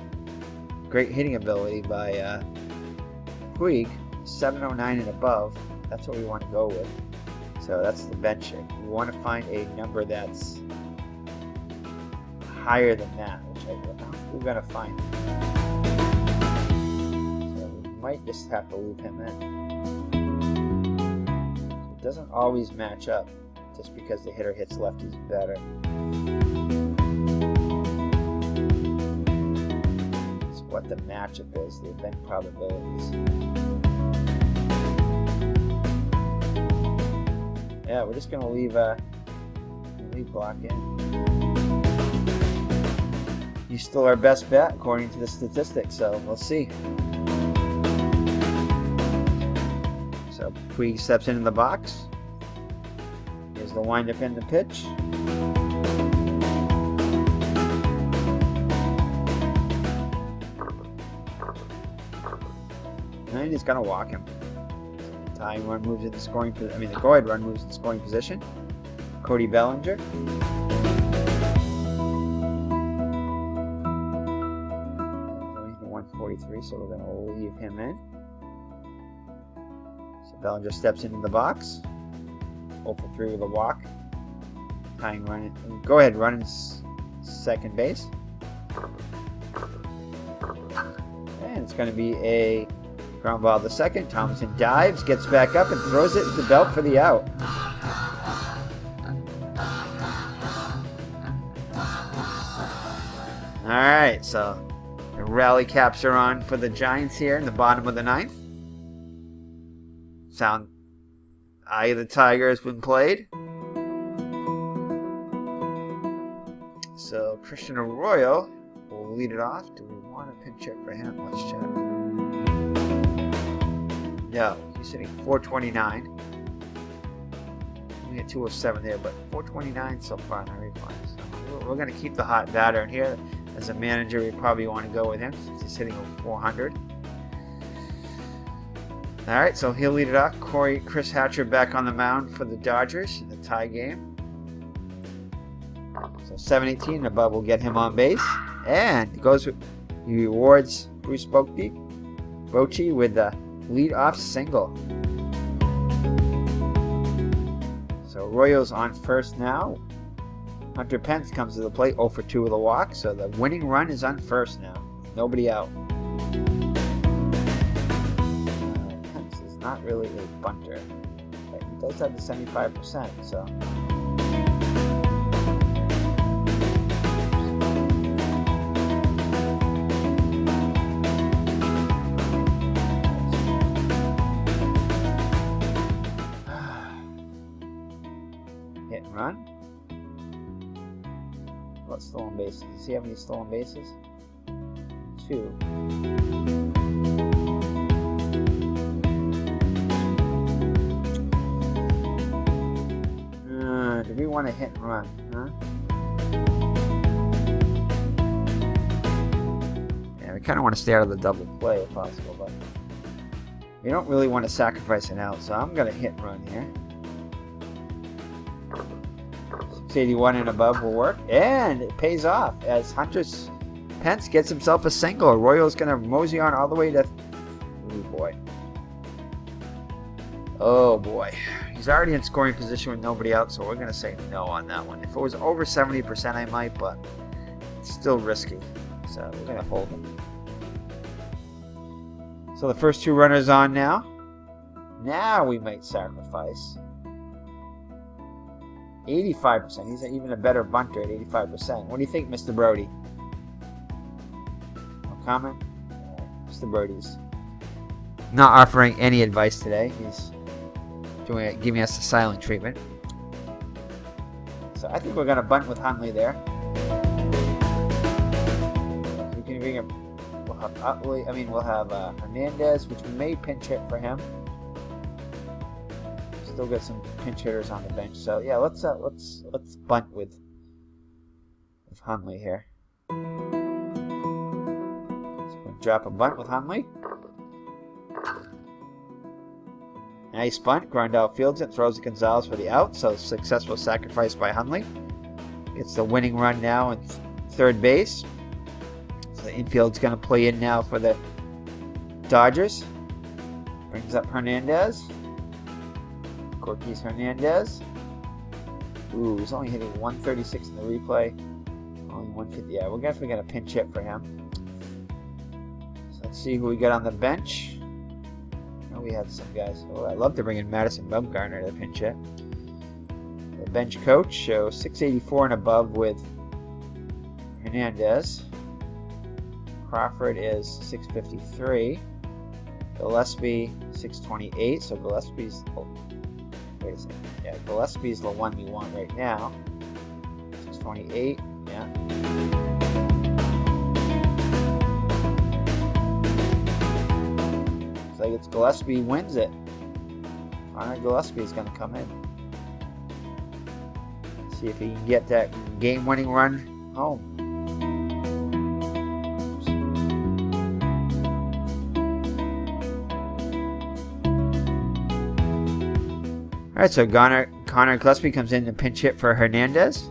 great hitting ability by Puig, 709 and above, that's what we want to go with. So that's the bench. We want to find a number that's higher than that, which we're going to find. So we might just have to leave him in. So it doesn't always match up just because the hitter hits lefties better. It's what the matchup is, the event probabilities. Yeah, we're just going to leave block in. He's still our best bet according to the statistics, so we'll see. So Puig steps into the box. Here's the windup in the pitch. And he's going to walk him. Tying run moves into scoring. The go-ahead run moves into scoring position. Cody Bellinger. He's only 143, so we're going to leave him in. So Bellinger steps into the box. 0 for 3 with a walk. Tying run. Go-ahead run in second base. And it's going to be a ground ball to second. Thompson dives, gets back up, and throws it into Belt for the out. Alright, so the rally caps are on for the Giants here in the bottom of the ninth. Eye of the Tiger has been played. So Christian Arroyo will lead it off. Do we want a pinch hit for him? Let's check. No, he's hitting 429. We had 207 there, but 429 so far in the replay. So we're going to keep the hot batter in here. As a manager, we probably want to go with him since he's hitting over 400. All right, so he'll lead it off. Chris Hatcher back on the mound for the Dodgers in the tie game. So 718 and above will get him on base, and he rewards Bruce Bochy with the lead-off single. So Arroyo's on first now. Hunter Pence comes to the plate, 0 for 2 with a walk, so the winning run is on first now. Nobody out. Pence is not really a bunter, but he does have the 75%, so. Hit and run. What stolen bases? Does he have any stolen bases? 2. Do we want to hit and run? Huh? Yeah, we kind of want to stay out of the double play if possible, but we don't really want to sacrifice an out, so I'm going to hit and run here. 681 and above will work, and it pays off as Pence gets himself a single. Arroyo's going to mosey on all the way to... Oh boy. He's already in scoring position with nobody out, so we're going to say no on that one. If it was over 70%, I might, but it's still risky. So we're going to hold him. So the first 2 runners on now. Now we might sacrifice. 85%. He's even a better bunter at 85%. What do you think, Mr. Brody? No comment? Mr. Brody's not offering any advice today. He's giving us the silent treatment. So I think we're going to bunt with Hundley there. We can bring him. We'll have Utley. We'll have Hernandez, which we may pinch hit for him. Still got some pinch hitters on the bench, so yeah, let's bunt with Hundley here. So we'll drop a bunt with Hundley. Nice bunt. Grandal fields it, throws to Gonzalez for the out. So successful sacrifice by Hundley. Gets the winning run now, and third base. So the infield's going to play in now for the Dodgers. Brings up Hernandez. Cortez Hernandez. Ooh, he's only hitting 136 in the replay. Only 150. Yeah, we're definitely going to pinch hit for him. So let's see who we got on the bench. Oh, we had some guys. Oh, I'd love to bring in Madison Bumgarner to pinch hit. The bench coach shows 684 and above with Hernandez. Crawford is 653. Gillespie 628. So Gillespie's. Oh, wait a second. Yeah, Gillespie's the one we want right now. 628. Yeah. Looks like it's Gillespie wins it. Connor Gillespie is going to come in. See if he can get that game-winning run home. All right, so Connor Gillespie comes in to pinch hit for Hernandez.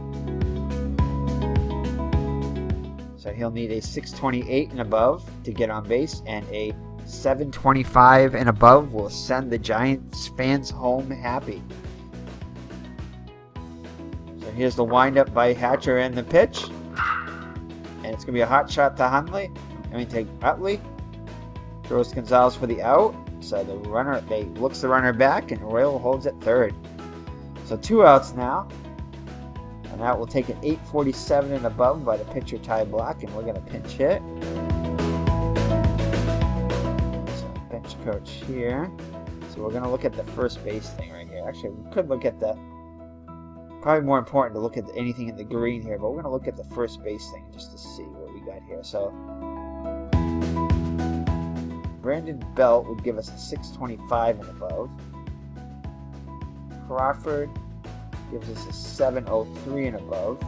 So he'll need a 628 and above to get on base, and a 725 and above will send the Giants fans home happy. So here's the windup by Hatcher and the pitch. And it's going to be a hot shot to Utley. Throws Gonzalez for the out. So the runner, looks the runner back, and Royal holds at third. So 2 outs now. And that will take an 847 and above by the pitcher Ty Blach, and we're going to pinch hit. So bench coach here. So we're going to look at the first base thing right here. Actually, we could look at the, probably more important to look at anything in the green here, but we're going to look at the first base thing just to see what we got here. So Brandon Belt would give us a 625 and above. Crawford gives us a 703 and above.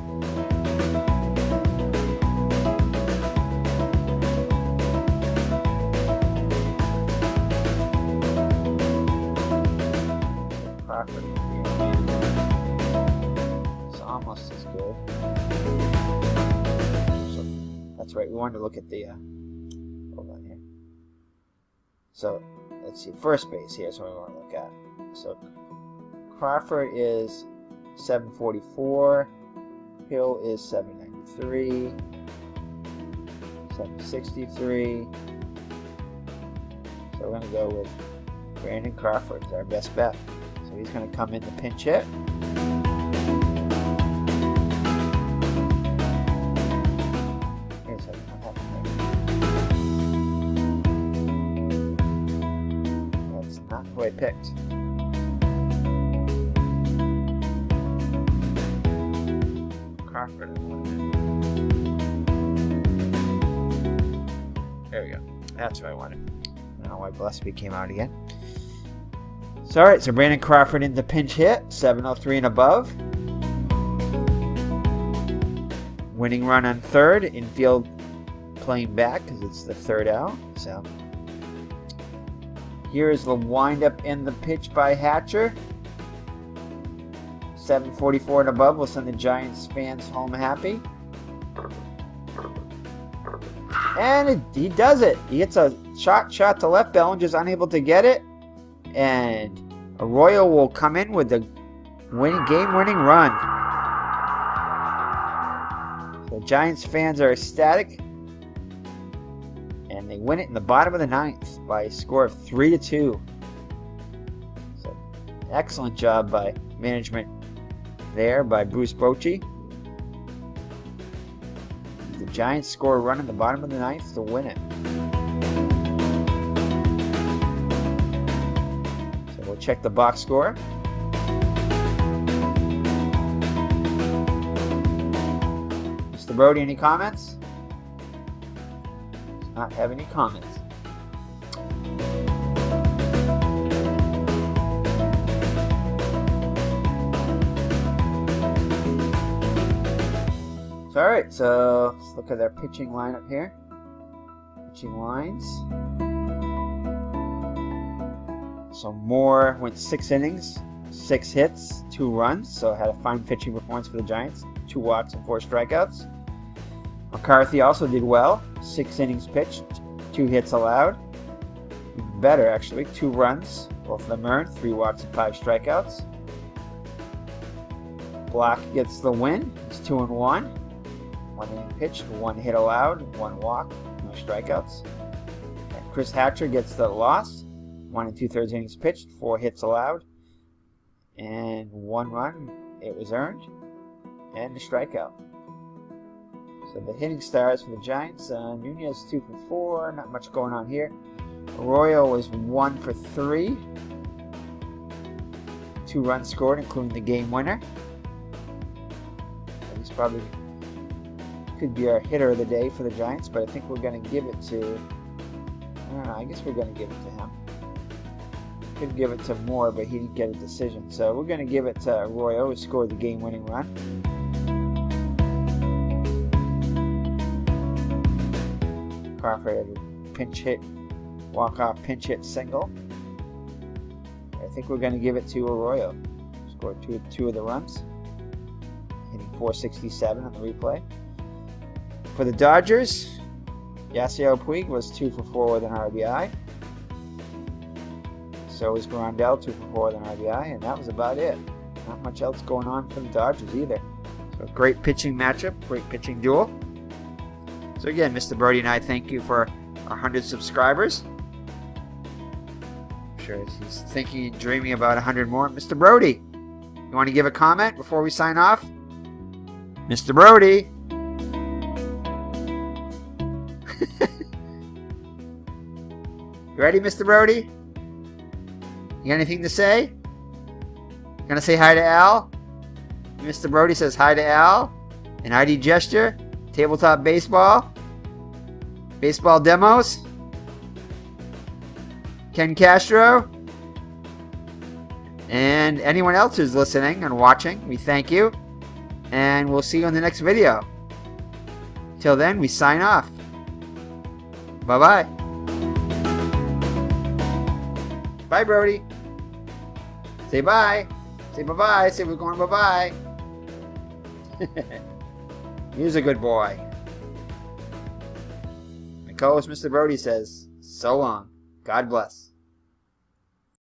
Crawford is almost as good. So that's right. We wanted to look at the. Hold on here. So let's see. First base here is what we want to look at. So Crawford is 744, Hill is 793, 763. So we're going to go with Brandon Crawford as our best bet. So he's going to come in to pinch hit. Here's what happened there. That's not who I picked. There we go. That's what I wanted. I don't know why Gillespie came out again. So, alright, so Brandon Crawford into pinch hit, 703 and above. Winning run on third, infield playing back because it's the third out. So, here is the windup in the pitch by Hatcher. 744 and above will send the Giants fans home happy. And he does it. He hits a shot to left. Bellinger's unable to get it. And Arroyo will come in with the game-winning run. The Giants fans are ecstatic. And they win it in the bottom of the ninth by a score of 3-2. So, excellent job by management there by Bruce Bochy. The Giants score a run in the bottom of the ninth to win it. So we'll check the box score. Mr. Brody, any comments? Does not have any comments. Alright, so let's look at our pitching lineup here. Pitching lines. So Moore went 6 innings, 6 hits, 2 runs. So had a fine pitching performance for the Giants. 2 walks and 4 strikeouts. McCarthy also did well. 6 innings pitched, 2 hits allowed. Even better, actually. 2 runs, both of them earned, 3 walks and 5 strikeouts. Black gets the win. It's 2-1. 1 inning pitched, 1 hit allowed, 1 walk, no strikeouts. And Chris Hatcher gets the loss. 1 2/3 innings pitched, 4 hits allowed, and 1 run. It was earned, and a strikeout. So the hitting stars for the Giants: Nunez 2 for 4. Not much going on here. Arroyo was 1 for 3. 2 runs scored, including the game winner. He's probably could be our hitter of the day for the Giants, but I think we're going to give it to, I don't know, I guess we're going to give it to him. Could give it to Moore, but he didn't get a decision. So we're going to give it to Arroyo, who scored the game-winning run. Crawford had a pinch hit, walk-off pinch hit single. I think we're going to give it to Arroyo. Scored two of the runs, hitting .467 on the replay. For the Dodgers, Yasiel Puig was 2 for 4 with an RBI. So was Grandal, 2 for 4 with an RBI, and that was about it. Not much else going on for the Dodgers either. So great pitching matchup, great pitching duel. So again, Mr. Brody and I thank you for our 100 subscribers. I'm sure he's thinking and dreaming about 100 more. Mr. Brody, you want to give a comment before we sign off? Mr. Brody. You ready, Mr. Brody? You got anything to say? Gonna say hi to Al? Mr. Brody says hi to Al. An ID gesture. Tabletop baseball. Baseball demos. Ken Castro. And anyone else who's listening and watching, we thank you. And we'll see you on the next video. Till then, we sign off. Bye-bye. Bye, Brody. Say bye. Say bye-bye. Say we're going bye-bye. He's a good boy. My co-host, Mr. Brody, says, so long. God bless.